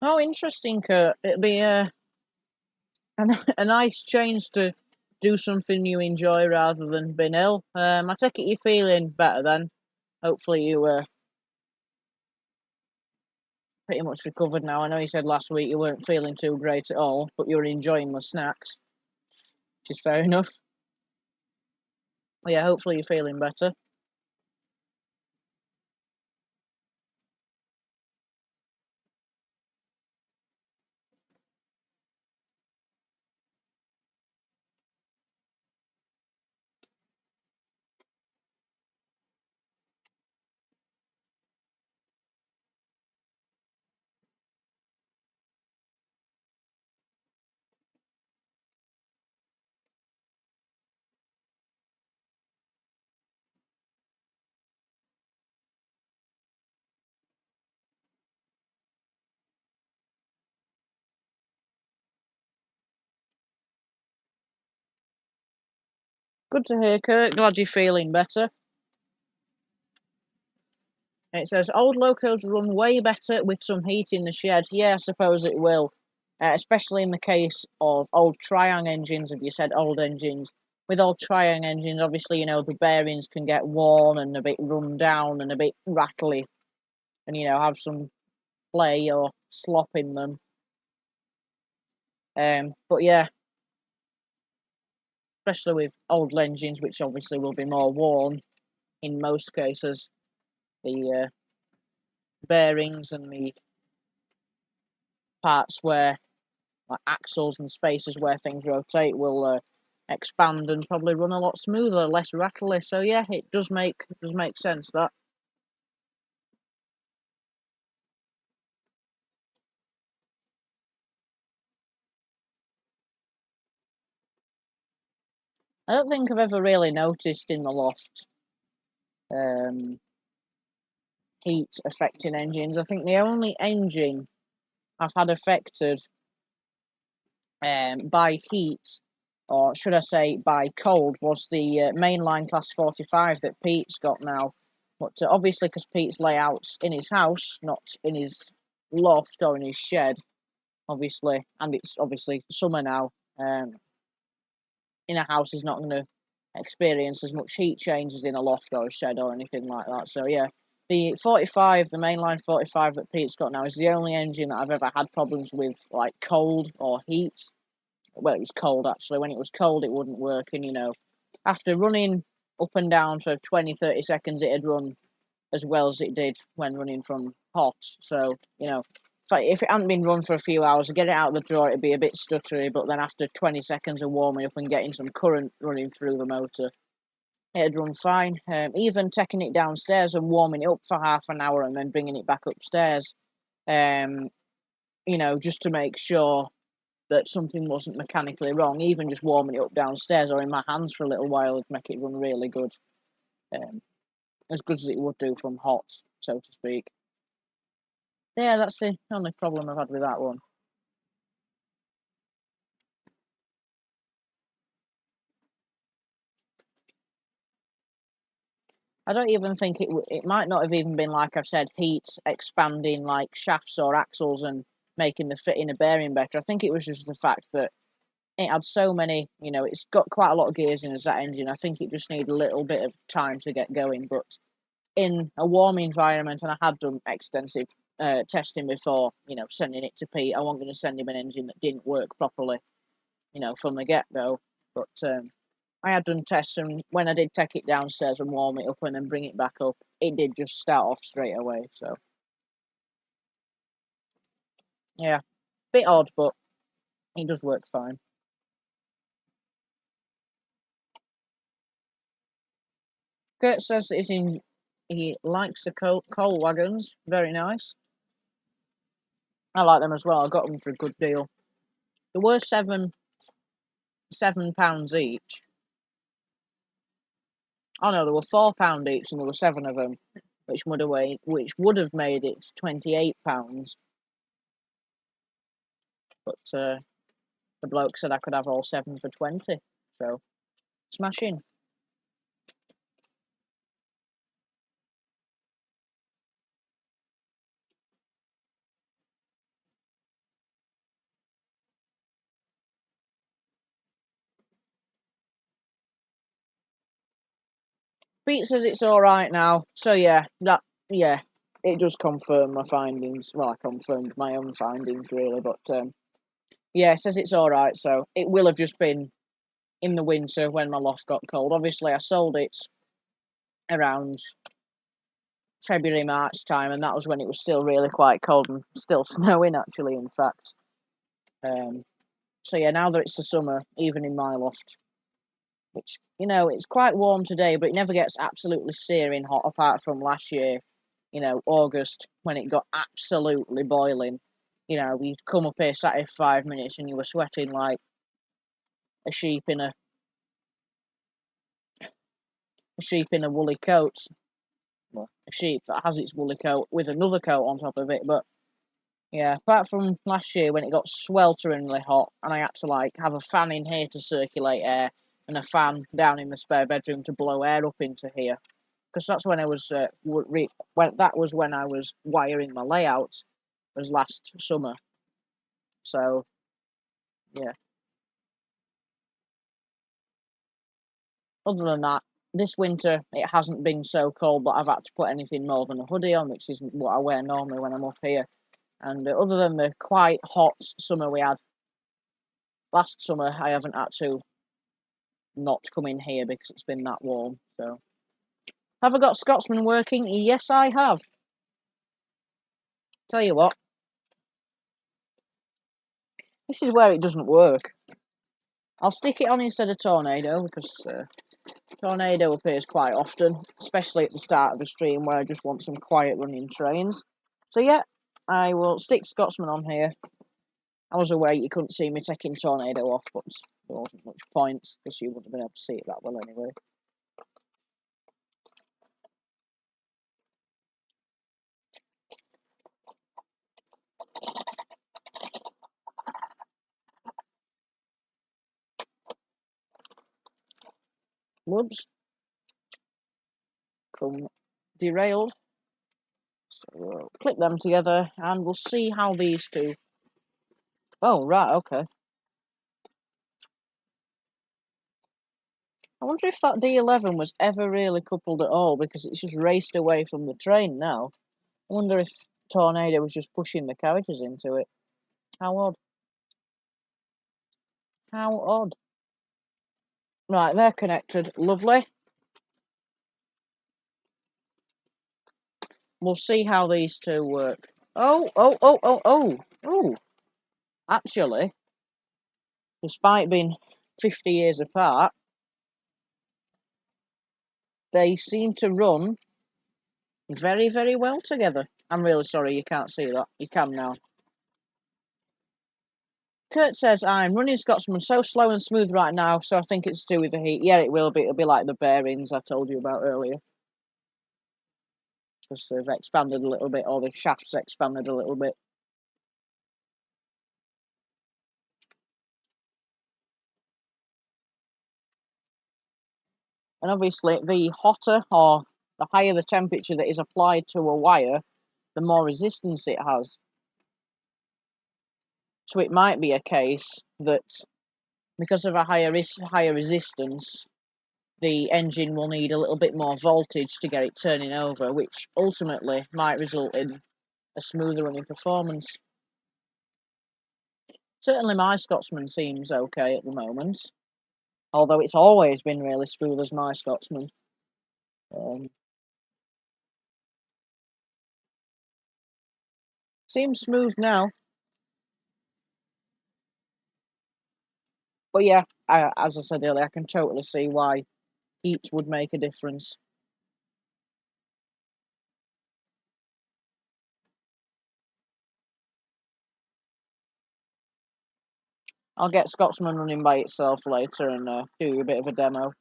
Oh, interesting, Kurt. It'll be a nice change to do something you enjoy rather than being ill. I take it you're feeling better then. Hopefully you were pretty much recovered now. I know you said last week you weren't feeling too great at all, but you were enjoying the snacks, which is fair enough. Yeah, hopefully you're feeling better. Good to hear, Kurt. Glad you're feeling better. It says, old locos run way better with some heat in the shed. Yeah, I suppose it will. Especially in the case of old Triang engines, if you said old engines. With old Triang engines, obviously, you know, the bearings can get worn and a bit run down and a bit rattly. And, you know, have some play or slop in them. But yeah, especially with old engines, which obviously will be more worn in most cases. The bearings and the parts where, like axles and spaces where things rotate, will expand and probably run a lot smoother, less rattly. So yeah, it does make sense that. I don't think I've ever really noticed in the loft heat affecting engines. I think the only engine I've had affected by heat, or should I say by cold, was the mainline class 45 that Pete's got now. But obviously, because Pete's layout's in his house, not in his loft or in his shed, obviously, and it's obviously summer now. In a house, he's not going to experience as much heat changes in a loft or a shed or anything like that. So yeah, the 45, the mainline 45 that Pete's got now, is the only engine that I've ever had problems with, like cold or heat. Well, it was cold actually. When it was cold, it wouldn't work, and you know, after running up and down for 20-30 seconds, it'd run as well as it did when running from hot. So, you know, if it hadn't been run for a few hours, to get it out of the drawer, it'd be a bit stuttery, but then after 20 seconds of warming up and getting some current running through the motor, it'd run fine. Even taking it downstairs and warming it up for half an hour and then bringing it back upstairs, you know, just to make sure that something wasn't mechanically wrong, even just warming it up downstairs or in my hands for a little while would make it run really good. As good as it would do from hot, so to speak. Yeah, that's the only problem I've had with that one. I don't even think it might not have even been, like I've said, heat expanding like shafts or axles and making the fitting a bearing better. I think it was just the fact that it had so many, it's got quite a lot of gears in as that engine. I think it just needed a little bit of time to get going. But in a warm environment, and I had done extensive testing before, sending it to Pete. I wasn't going to send him an engine that didn't work properly, from the get-go. But I had done tests, and when I did take it downstairs and warm it up and then bring it back up, it did just start off straight away. So, yeah, bit odd, but it does work fine. Kurt says he likes the coal wagons. Very nice. I like them as well. I got them for a good deal. They were £7 each. Oh no, they were £4 each, and there were 7 of them, which would have made it £28. But the bloke said I could have all 7 for 20. So smashing. Pete says it's all right now. So yeah, it does confirm my findings. Well, I confirmed my own findings really, but yeah, it says it's all right. So it will have just been in the winter when my loft got cold. Obviously, I sold it around February, March time, and that was when it was still really quite cold and still snowing, actually, in fact. So yeah, now that it's the summer, even in my loft, which, it's quite warm today, but it never gets absolutely searing hot apart from last year, August, when it got absolutely boiling. We'd come up here, sat here 5 minutes, and you were sweating like a sheep in a woolly coat. Well, a sheep that has its woolly coat with another coat on top of it. But yeah, apart from last year when it got swelteringly hot and I had to have a fan in here to circulate air and a fan down in the spare bedroom to blow air up into here, because that's when I was when I was wiring my layout, was last summer. So yeah. Other than that, this winter it hasn't been so cold that I've had to put anything more than a hoodie on, which is what I wear normally when I'm up here. And other than the quite hot summer we had last summer, I haven't had to not come in here because it's been that warm. So, have I got Scotsman working? Yes, I have. Tell you what, this is where it doesn't work. I'll stick it on instead of Tornado because Tornado appears quite often, especially at the start of the stream where I just want some quiet running trains. So yeah, I will stick Scotsman on here. I was aware you couldn't see me taking Tornado off, but there wasn't much point because you wouldn't have been able to see it that well anyway. Whoops. Come derailed. So we'll clip them together and we'll see how these two. Oh, right, okay. I wonder if that D11 was ever really coupled at all because it's just raced away from the train now. I wonder if Tornado was just pushing the carriages into it. How odd. How odd. Right, they're connected. Lovely. We'll see how these two work. Oh. Actually, despite being 50 years apart, they seem to run very, very well together. I'm really sorry you can't see that. You can now. Kurt says, I'm running Scotsman so slow and smooth right now, so I think it's to do with the heat. Yeah, it will be. It'll be like the bearings I told you about earlier. Because they've expanded a little bit, or the shaft's expanded a little bit. And obviously, the hotter or the higher the temperature that is applied to a wire, the more resistance it has. So it might be a case that because of a higher resistance, the engine will need a little bit more voltage to get it turning over, which ultimately might result in a smoother running performance. Certainly my Scotsman seems okay at the moment, although it's always been really smooth as my Scotsman. Seems smooth now. But yeah, as I said earlier, I can totally see why heat would make a difference. I'll get Scotsman running by itself later and do you a bit of a demo.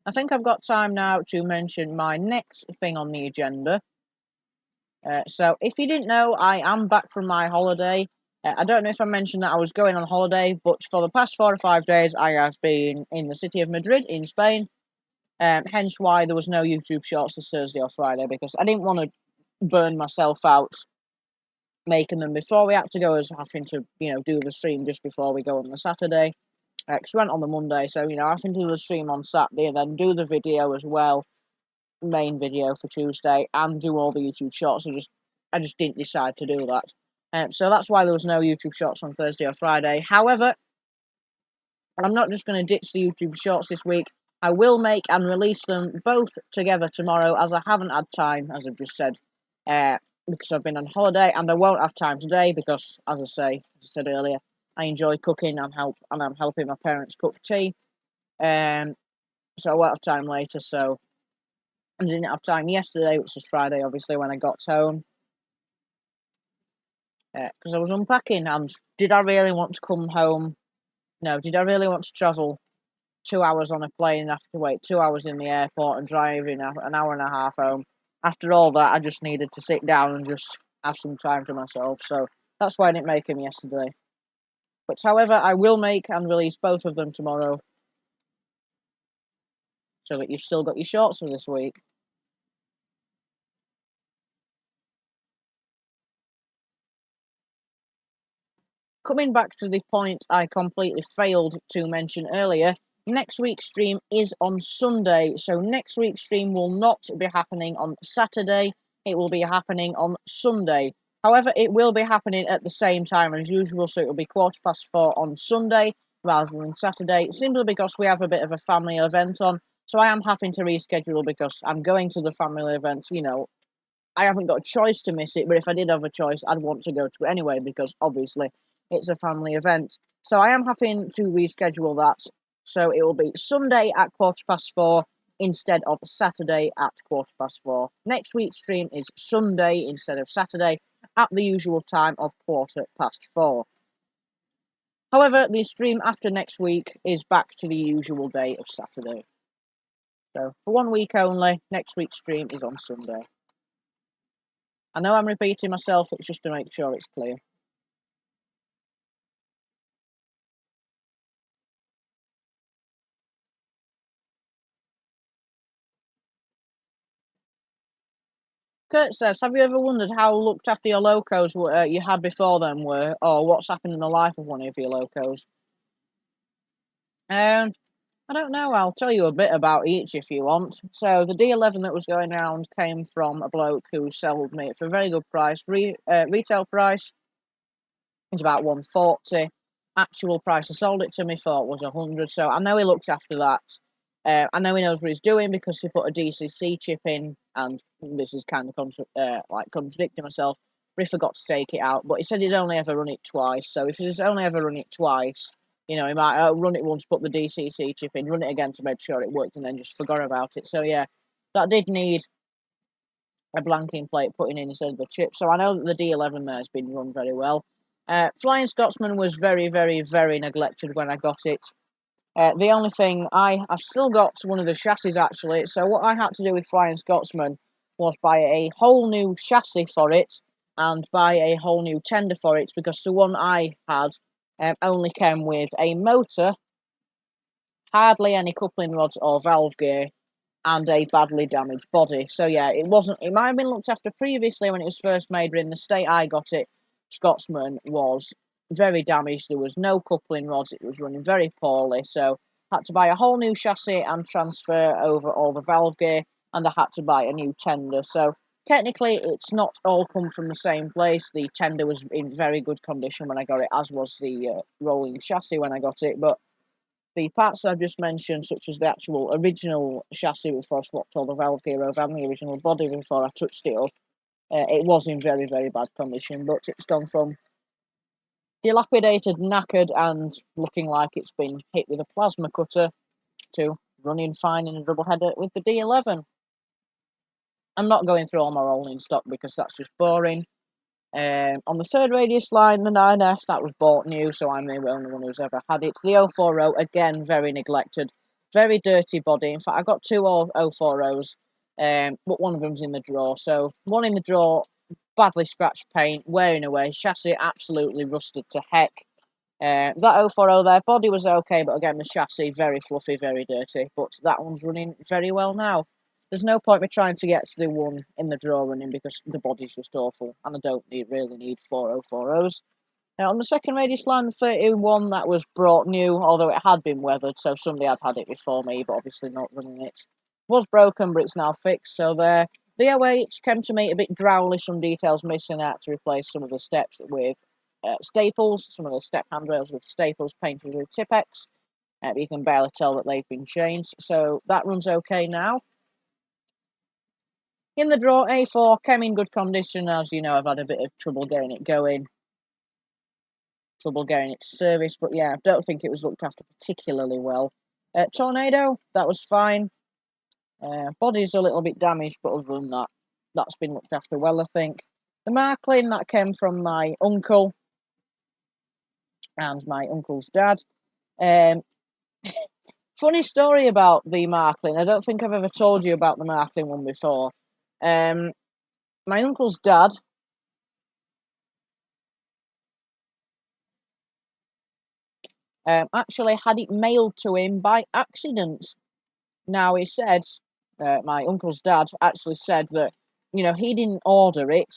I think I've got time now to mention my next thing on the agenda. So if you didn't know, I am back from my holiday. I don't know if I mentioned that I was going on holiday, but for the past 4 or 5 days I have been in the city of Madrid in Spain. Hence why there was no YouTube shorts this Thursday or Friday, because I didn't want to burn myself out making them before we had to go, as having to, do the stream just before we go on the Saturday. Because we went on the Monday, so, having to do the stream on Saturday and then do the video as well, main video for Tuesday, and do all the YouTube shorts. I just didn't decide to do that. So that's why there was no YouTube shorts on Thursday or Friday. However, I'm not just going to ditch the YouTube shorts this week. I will make and release them both together tomorrow, as I haven't had time, as I've just said, because I've been on holiday, and I won't have time today because, as I said earlier, I enjoy cooking and I'm helping my parents cook tea. So I won't have time later. So I didn't have time yesterday, which was Friday, obviously, when I got home, because I was unpacking. And did I really want to come home? No. Did I really want to travel 2 hours on a plane and have to wait 2 hours in the airport and drive in an hour and a half home? After all that, I just needed to sit down and just have some time to myself. So that's why I didn't make them yesterday. But however, I will make and release both of them tomorrow, so that you've still got your shorts for this week. Coming back to the point I completely failed to mention earlier, next week's stream is on Sunday. So next week's stream will not be happening on Saturday. It will be happening on Sunday. However, it will be happening at the same time as usual, so it will be 4:15 on Sunday rather than Saturday, simply because we have a bit of a family event on. So I am having to reschedule because I'm going to the family event. I haven't got a choice to miss it, but if I did have a choice, I'd want to go to it anyway, because obviously it's a family event. So I am having to reschedule that. So it will be Sunday at 4:15 instead of Saturday at 4:15. Next week's stream is Sunday instead of Saturday at the usual time of 4:15. However, the stream after next week is back to the usual day of Saturday. So for 1 week only, next week's stream is on Sunday. I know I'm repeating myself, it's just to make sure it's clear. Kurt says, have you ever wondered how looked after your locos you had before them were, or what's happened in the life of one of your locos? I don't know, I'll tell you a bit about each if you want. So the D11 that was going around came from a bloke who sold me it for a very good price. Retail price is about 140. Actual price I sold it to me for was 100, so I know he looks after that. I know he knows what he's doing because he put a DCC chip in, and this is kind of contradicting myself, but he forgot to take it out. But he said he's only ever run it twice, so if he's only ever run it twice, he might run it once, put the DCC chip in, run it again to make sure it worked, and then just forgot about it. So yeah, that did need a blanking plate putting in instead of the chip. So I know that the D11 there has been run very well. Flying Scotsman was very, very, very neglected when I got it. The only thing, I've still got one of the chassis actually, so what I had to do with Flying Scotsman was buy a whole new chassis for it and buy a whole new tender for it, because the one I had only came with a motor, hardly any coupling rods or valve gear, and a badly damaged body. So yeah, it might have been looked after previously when it was first made, but in the state I got it, Scotsman was very damaged. There was no coupling rods, it was running very poorly, so I had to buy a whole new chassis and transfer over all the valve gear, and I had to buy a new tender. So technically it's not all come from the same place. The tender was in very good condition when I got it, as was the rolling chassis when I got it, but the parts I've just mentioned, such as the actual original chassis before I swapped all the valve gear over and the original body before I touched it up, it was in very, very bad condition, but it's gone from dilapidated, knackered, and looking like it's been hit with a plasma cutter to running fine in a double header with the D11. I'm not going through all my rolling stock because that's just boring. On the third radius line, the 9F, that was bought new, so I'm the only one who's ever had it. The 040, again, very neglected, very dirty body. In fact, I got two 040s, but one of them's in the drawer. So one in the drawer, badly scratched paint, wearing away, chassis absolutely rusted to heck. That 040 there, body was okay, but again, the chassis, very fluffy, very dirty. But that one's running very well now. There's no point me trying to get to the one in the drawer running because the body's just awful, and I don't really need 4040s. Now, on the second radius line, the 31, that was brought new, although it had been weathered, so somebody had it before me, but obviously not running it. Was broken, but it's now fixed, so there. The 08 came to me a bit growly, some details missing. I had to replace some of the steps with staples, some of the step handrails with staples painted with Tipex. But you can barely tell that they've been changed, so that runs okay now. In the drawer, A4 came in good condition. As you know, I've had a bit of trouble getting it going, trouble getting it to service, but yeah, I don't think it was looked after particularly well. Tornado, that was fine. Body's a little bit damaged, but other than that, that's been looked after well, I think. The Marklin, that came from my uncle and my uncle's dad. Funny story about the Marklin. I don't think I've ever told you about the Marklin one before. My uncle's dad actually had it mailed to him by accident. Now, he said, my uncle's dad actually said that, he didn't order it.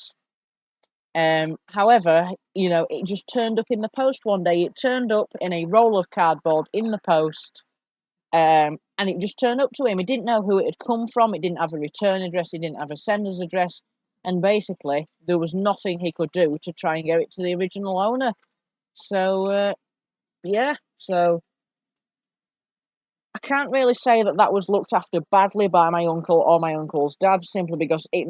However, it just turned up in the post one day. It turned up in a roll of cardboard in the post, and it just turned up to him. He didn't know who it had come from. It didn't have a return address. It didn't have a sender's address. And basically, there was nothing he could do to try and get it to the original owner. So, yeah, so I can't really say that was looked after badly by my uncle or my uncle's dad, simply because it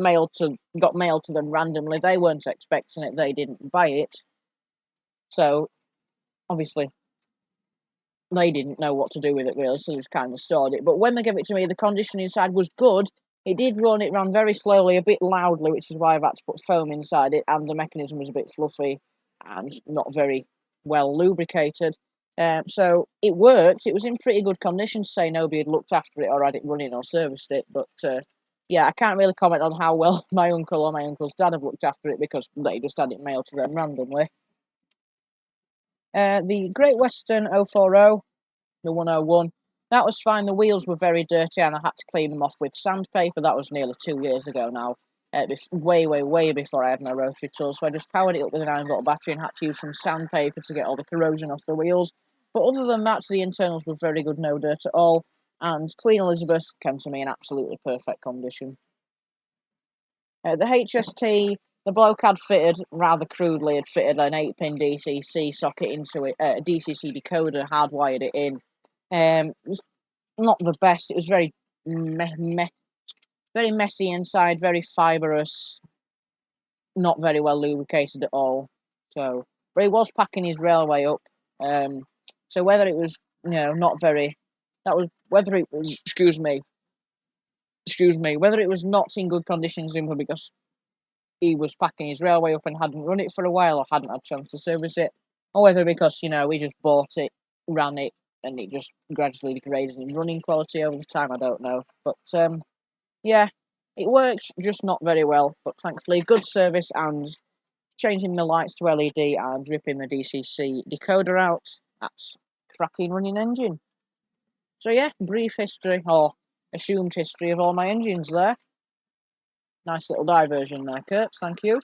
got mailed to them randomly. They weren't expecting it. They didn't buy it. So, obviously, they didn't know what to do with it, really, so they just kind of stored it. But when they gave it to me, the condition inside was good. It did run. It ran very slowly, a bit loudly, which is why I've had to put foam inside it, and the mechanism was a bit fluffy and not very well lubricated. So it worked. It was in pretty good condition, to say nobody had looked after it or had it running or serviced it. But yeah, I can't really comment on how well my uncle or my uncle's dad have looked after it, because they just had it mailed to them randomly. The Great Western 040, the 101, that was fine. The wheels were very dirty and I had to clean them off with sandpaper. That was nearly 2 years ago now. Way before I had my rotary tool. So I just powered it up with a 9-volt battery and had to use some sandpaper to get all the corrosion off the wheels. But other than that, the internals were very good, no dirt at all. And Queen Elizabeth came to me in absolutely perfect condition. The HST, the bloke had fitted, rather crudely, had fitted an 8-pin DCC socket into it, a DCC decoder, hardwired it in. It was not the best. It was very very messy inside, very fibrous, not very well lubricated at all. So, but he was packing his railway up. So whether it was, not very, whether it was, excuse me, excuse me, whether it was not in good condition simply because he was packing his railway up and hadn't run it for a while or hadn't had a chance to service it, or whether because, we just bought it, ran it, and it just gradually degraded in running quality over the time, I don't know. But, yeah, it works, just not very well, but thankfully good service, and changing the lights to LED and ripping the DCC decoder out, that's cracking running engine. So yeah, brief history, or assumed history of all my engines there. Nice little diversion there, Kurt, thank you.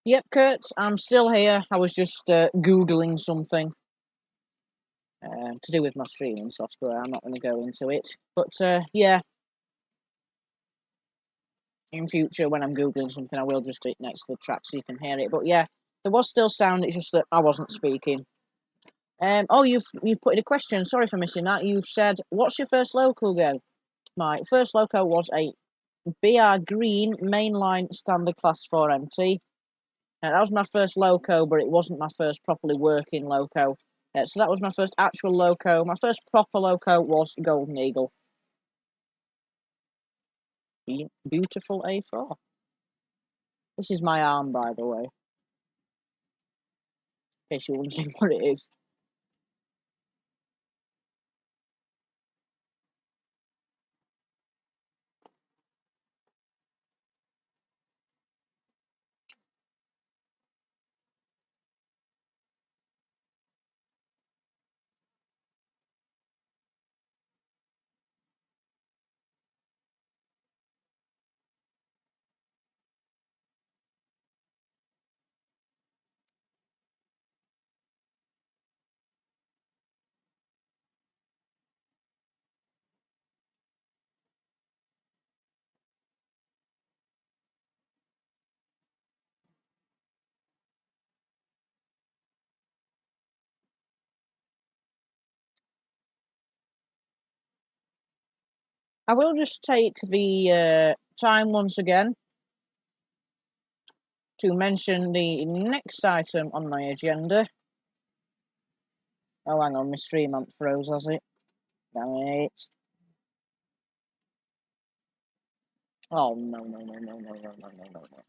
Yep, Kurt, I'm still here. I was just Googling something to do with my streaming software. I'm not going to go into it. But yeah, in future, when I'm Googling something, I will just do it next to the track so you can hear it. But yeah, there was still sound, it's just that I wasn't speaking. Oh, you've put in a question. Sorry for missing that. You've said, what's your first loco again? My first loco was a BR Green mainline standard class 4 MT. That was my first loco, but it wasn't my first properly working loco. So that was my first actual loco. My first proper loco was Golden Eagle. Beautiful A4. This is my arm, by the way, in case you're wondering what it is. I will just take the time once again to mention the next item on my agenda. Oh, hang on, my stream amp froze, has it? Damn it. Oh, no, no, no, no, no, no, no, no, no, no.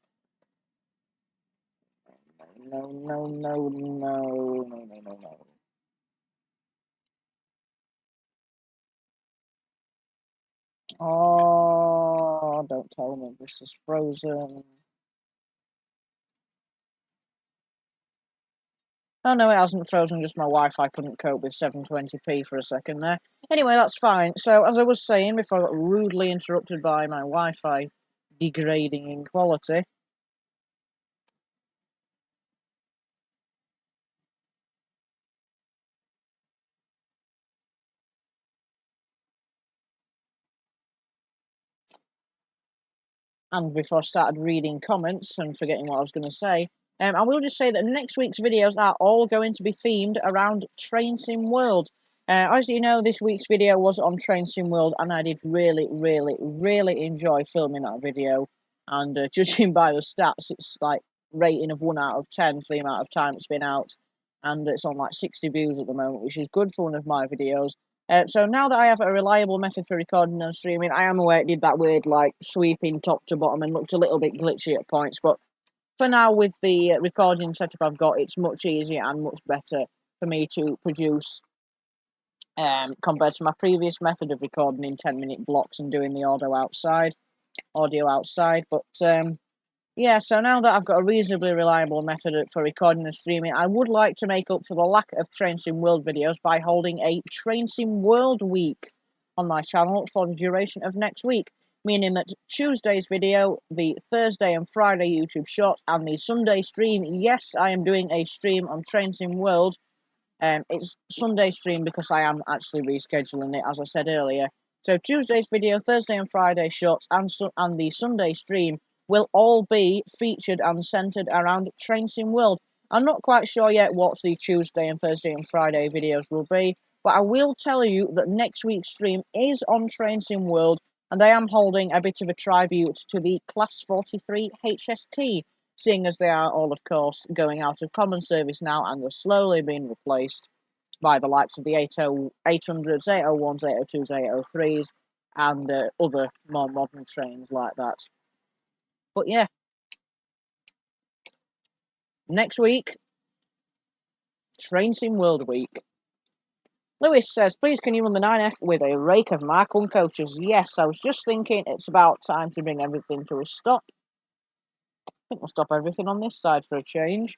No, no, no, no, no, no, no, no. Oh, don't tell me this is frozen. Oh no, it hasn't frozen, just my Wi-Fi couldn't cope with 720p for a second there. Anyway, that's fine. So, as I was saying before I got rudely interrupted by my Wi-Fi degrading in quality. And before I started reading comments and forgetting what I was going to say, I will just say that next week's videos are all going to be themed around Train Sim World. As you know, this week's video was on Train Sim World, and I did really enjoy filming that video. And judging by the stats, it's like rating of 1 out of 10 for the amount of time it's been out, and it's on like 60 views at the moment, which is good for one of my videos. So now that I have a reliable method for recording and streaming, I am aware it did that weird like sweeping top to bottom and looked a little bit glitchy at points, but for now with the recording setup I've got, it's much easier and much better for me to produce compared to my previous method of recording in 10-minute blocks and doing the audio outside. But yeah, so now that I've got a reasonably reliable method for recording and streaming, I would like to make up for the lack of Train Sim World videos by holding a Train Sim World week on my channel for the duration of next week, meaning that Tuesday's video, the Thursday and Friday YouTube short, and the Sunday stream, yes, I am doing a stream on Train Sim World. It's Sunday stream because I am actually rescheduling it, as I said earlier. So Tuesday's video, Thursday and Friday shorts, and the Sunday stream will all be featured and centered around Train Sim World. I'm not quite sure yet what the Tuesday and Thursday and Friday videos will be, but I will tell you that next week's stream is on Train Sim World, and I am holding a bit of a tribute to the Class 43 HST, seeing as they are all, of course, going out of common service now and are slowly being replaced by the likes of the 800s, 801s, 802s, 803s, and other more modern trains like that. But yeah, next week, Train Sim World Week. Lewis says, please can you run the 9F with a rake of Mark 1 coaches? Yes, I was just thinking it's about time to bring everything to a stop. I think we'll stop everything on this side for a change.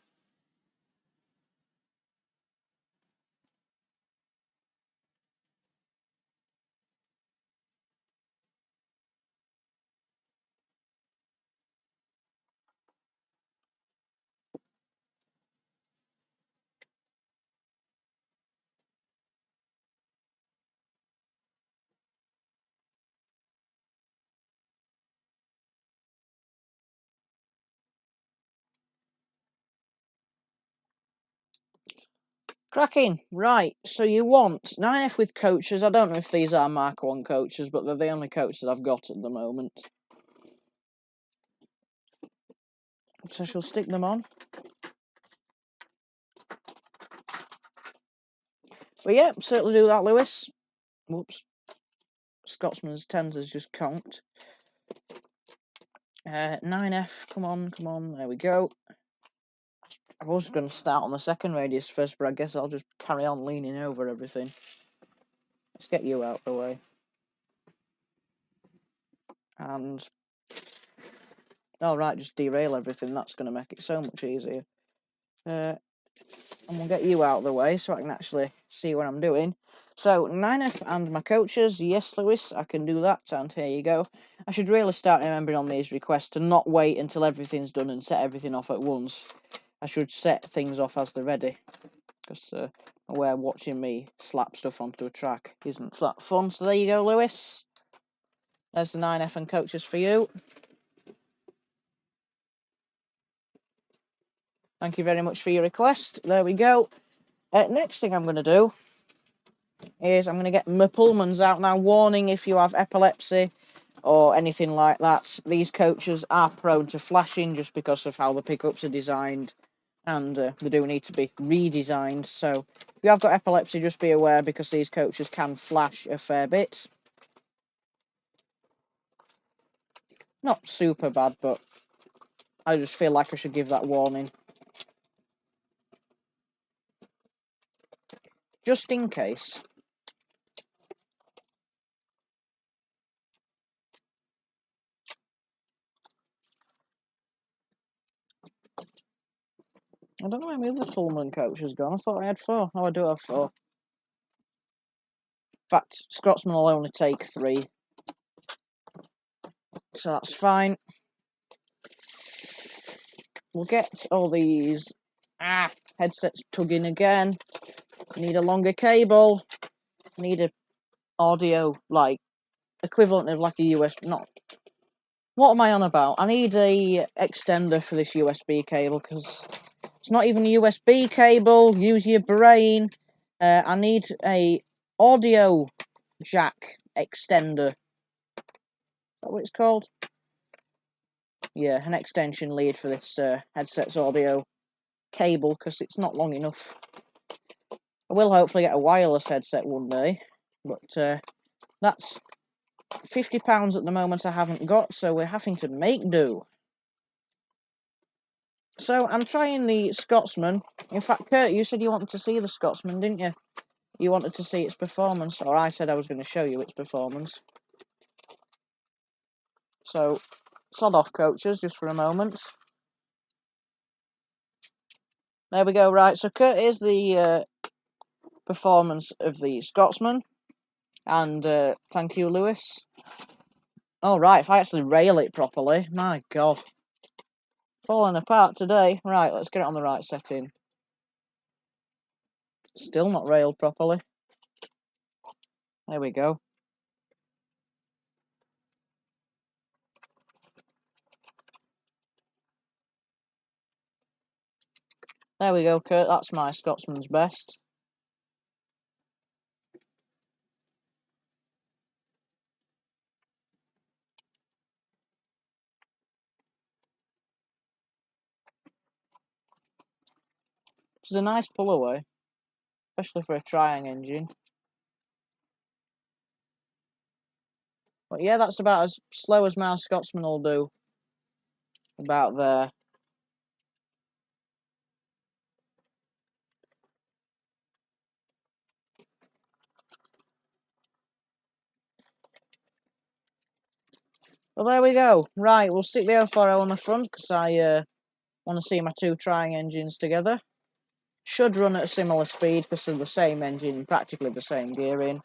Cracking. Right, so you want 9F with coaches. I don't know if these are Mark 1 coaches, but they're the only coaches I've got at the moment. So she'll stick them on. But yeah, certainly do that, Lewis. Whoops. Scotsman's 10s has just conked. 9F, come on, there we go. I was going to start on the second radius first, but I guess I'll just carry on leaning over everything. Let's get you out of the way. And, alright, just derail everything. That's going to make it so much easier. And we'll get you out of the way so I can actually see what I'm doing. So, 9F and my coaches. Yes, Lewis, I can do that. And here you go. I should really start remembering on these requests to not wait until everything's done and set everything off at once. I should set things off as they're ready. Because aware watching me slap stuff onto a track isn't that fun. So there you go, Lewis. There's the 9F and coaches for you. Thank you very much for your request. There we go. Next thing I'm going to do is I'm going to get my Pullmans out now. Warning, if you have epilepsy or anything like that, these coaches are prone to flashing just because of how the pickups are designed, and they do need to be redesigned. So if you have got epilepsy, just be aware, because these coaches can flash a fair bit. Not super bad, but I just feel like I should give that warning. Just in case. I don't know where my other Pullman coach has gone. I thought I had 4. Oh, I do have 4. In fact, Scotsman will only take 3. So that's fine. We'll get all these headsets tugging again. Need a longer cable. Need a audio like equivalent of like a USB. Not. What am I on about? I need a extender for this USB cable because it's not even a USB cable. Use your brain. I need a audio jack extender. Is that what it's called? Yeah, an extension lead for this headset's audio cable because it's not long enough. I will hopefully get a wireless headset one day, but that's £50 at the moment I haven't got, so we're having to make do. So I'm trying the Scotsman. In fact, Kurt, you said you wanted to see the Scotsman, didn't you? You wanted to see its performance, or I said I was going to show you its performance. So, sod off, coaches, just for a moment. There we go, right, so Kurt, here's the performance of the Scotsman. And thank you, Lewis. Oh, right, if I actually rail it properly, my God. Falling apart today. Right, let's get it on the right setting. Still not railed properly. There we go. There we go, Kurt. That's my Scotsman's best. Which is a nice pull away, especially for a Triang engine. But yeah, that's about as slow as my Scotsman will do. About there. Well, there we go. Right, we'll stick the 040 on the front because I want to see my two Triang engines together. Should run at a similar speed because they're the same engine, practically the same gearing.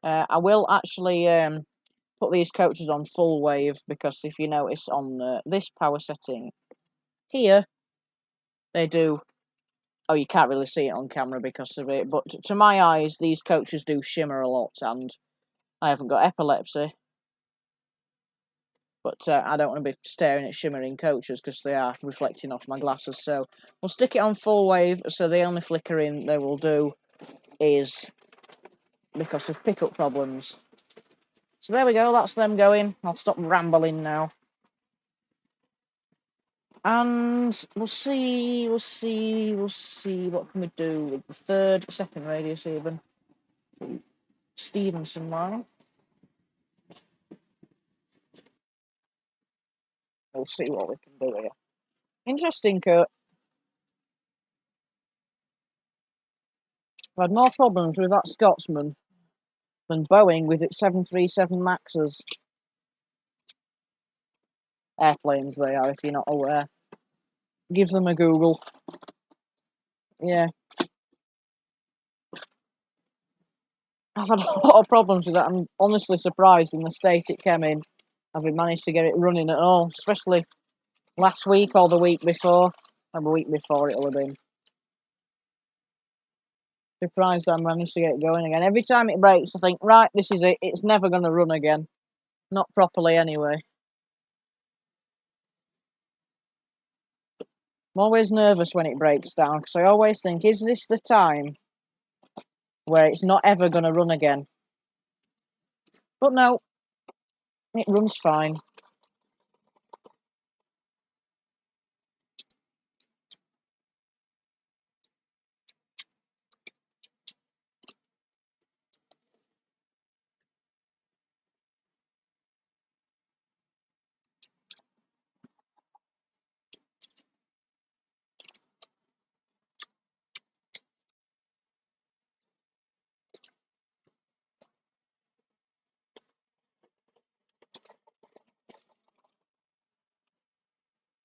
I will actually put these coaches on full wave because if you notice on this power setting here, they do. Oh, you can't really see it on camera because of it, but to my eyes, these coaches do shimmer a lot, and I haven't got epilepsy. But I don't want to be staring at shimmering coaches because they are reflecting off my glasses. So we'll stick it on full wave, so the only flickering they will do is because of pickup problems. So there we go, that's them going. I'll stop rambling now. And we'll see what can we do with the third, second radius even. Stevenson line. We'll see what we can do here. Interesting, Kurt. I've had more problems with that Scotsman than Boeing with its 737 Maxes. Airplanes they are, if you're not aware. Give them a Google. Yeah. I've had a lot of problems with that. I'm honestly surprised in the state it came in, having managed to get it running at all, especially last week or the week before. Or the week before it'll have been. Surprised I managed to get it going again. Every time it breaks, I think, right, this is it. It's never going to run again. Not properly, anyway. I'm always nervous when it breaks down, because I always think, is this the time where it's not ever going to run again? But no, it runs fine.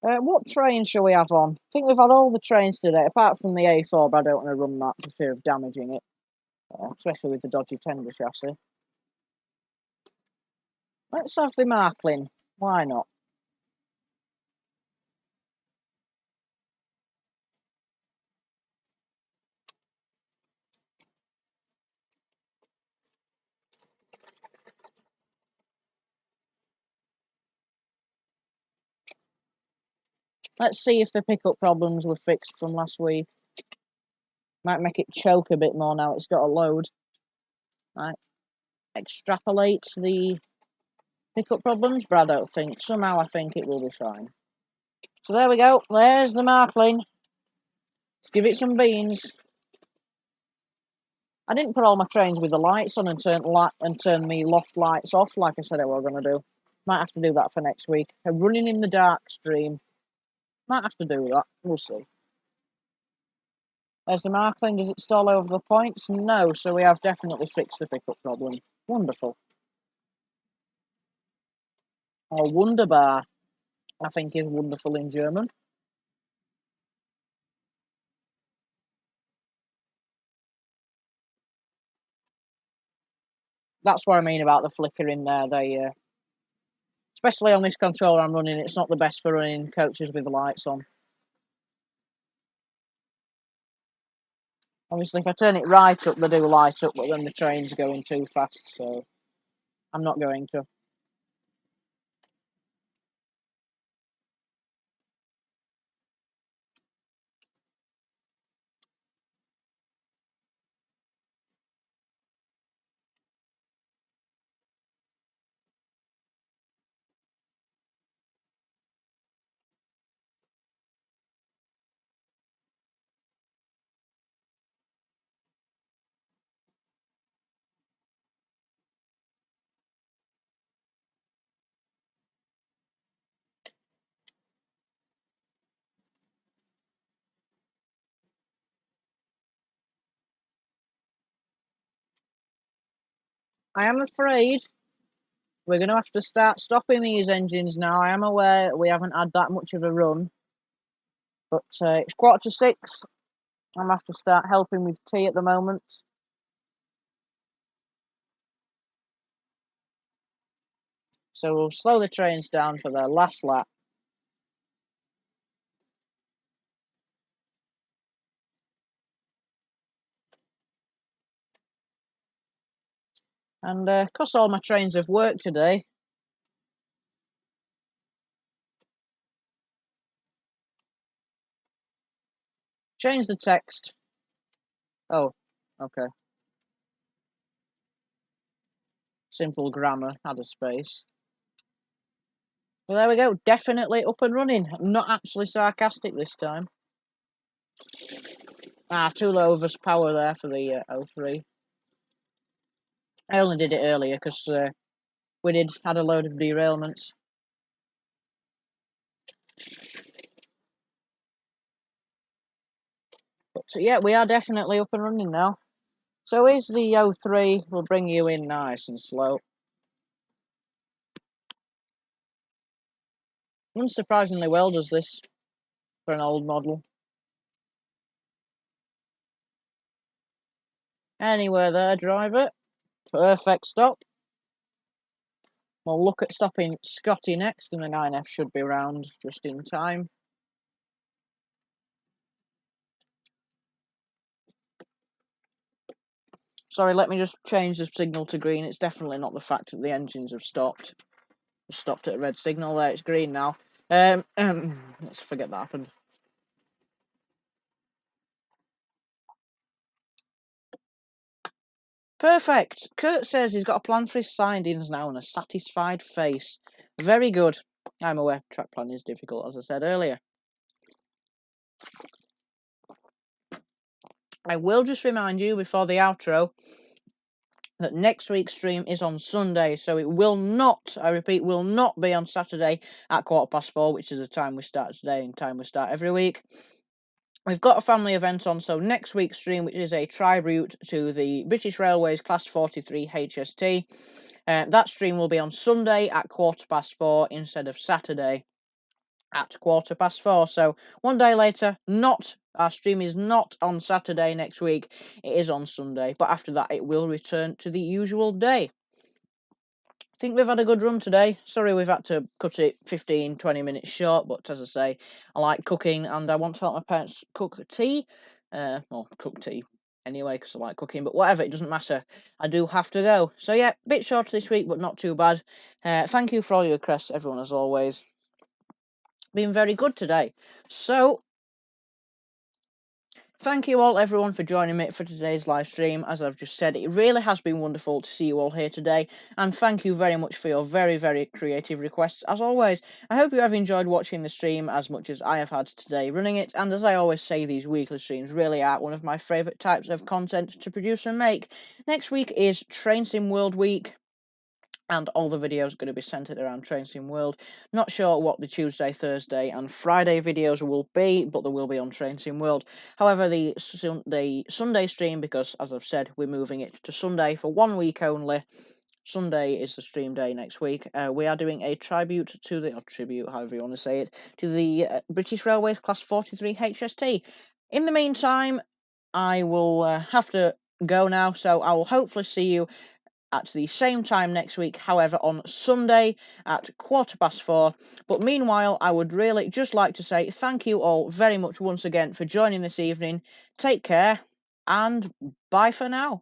What train shall we have on? I think we've had all the trains today, apart from the A4, but I don't want to run that for fear of damaging it, especially with the dodgy tender chassis. Let's have the Marklin. Why not? Let's see if the pickup problems were fixed from last week. Might make it choke a bit more now it's got a load. Right. Extrapolate the pickup problems, but I don't think. Somehow I think it will be fine. So there we go. There's the Marklin. Let's give it some beans. I didn't put all my trains with the lights on and turn me loft lights off like I said I was going to do. Might have to do that for next week. A running in the dark stream. Might have to do that. We'll see. There's the Marklin. Does it stall over the points? No, so we have definitely fixed the pickup problem. Wonderful. Or wunderbar, I think is wonderful in German. That's what I mean about the flicker in there. They, especially on this controller I'm running, it's not the best for running coaches with the lights on. Obviously, if I turn it right up, they do light up, but then the train's going too fast, so I'm not going to. I am afraid we're going to have to start stopping these engines now. I am aware we haven't had that much of a run, but it's 6:15. I'm going to have to start helping with tea at the moment. So we'll slow the trains down for their last lap. And because all my trains have worked today, change the text. Oh, okay. Simple grammar, add a space. So there we go, definitely up and running. I'm not actually sarcastic this time. Too low of a power there for the 03. I only did it earlier because we had a load of derailments. But yeah, we are definitely up and running now. So is the 03, we'll bring you in nice and slow. Unsurprisingly well does this for an old model. Anywhere there, driver. Perfect stop. We'll look at stopping Scotty next, and the 9F should be round just in time. Sorry, let me just change the signal to green. It's definitely not the fact that the engines have stopped. They've stopped at a red signal. There, it's green now. Let's forget that happened. Perfect. Kurt says he's got a plan for his sidings now and a satisfied face. Very good. I'm aware track plan is difficult, as I said earlier. I will just remind you before the outro that next week's stream is on Sunday, so it will not, I repeat, will not be on Saturday at 4:15, which is the time we start today and time we start every week. We've got a family event on, so next week's stream, which is a tri-route to the British Railways Class 43 HST, that stream will be on Sunday at 4:15 instead of Saturday at 4:15. So one day later, our stream is not on Saturday next week, it is on Sunday, but after that it will return to the usual day. think we've had a good run today. Sorry we've had to cut it 15-20 minutes short, but as I say, I like cooking and I want to help my parents cook tea. Well, cook tea anyway, because I like cooking, but whatever, it doesn't matter. I do have to go. So yeah, bit shorter this week, but not too bad. Thank you for all your requests, everyone, as always. Been very good today. So, thank you all, everyone, for joining me for today's live stream. As I've just said, it really has been wonderful to see you all here today, and thank you very much for your very, very creative requests, as always. I hope you have enjoyed watching the stream as much as I have had today running it, and as I always say, these weekly streams really are one of my favourite types of content to produce and make. Next week is Train Sim World Week, and all the videos are going to be centered around Train Sim World. Not sure what the Tuesday, Thursday and Friday videos will be, but they will be on Train Sim World. However, the Sunday stream, because as I've said, we're moving it to Sunday for 1 week only. Sunday is the stream day next week. We are doing a tribute to the, or tribute, however you want to say it, to the British Railways Class 43 HST. In the meantime, I will have to go now, so I will hopefully see you at the same time next week, however, on Sunday at 4:15. But meanwhile, I would really just like to say thank you all very much once again for joining this evening. Take care, and bye for now.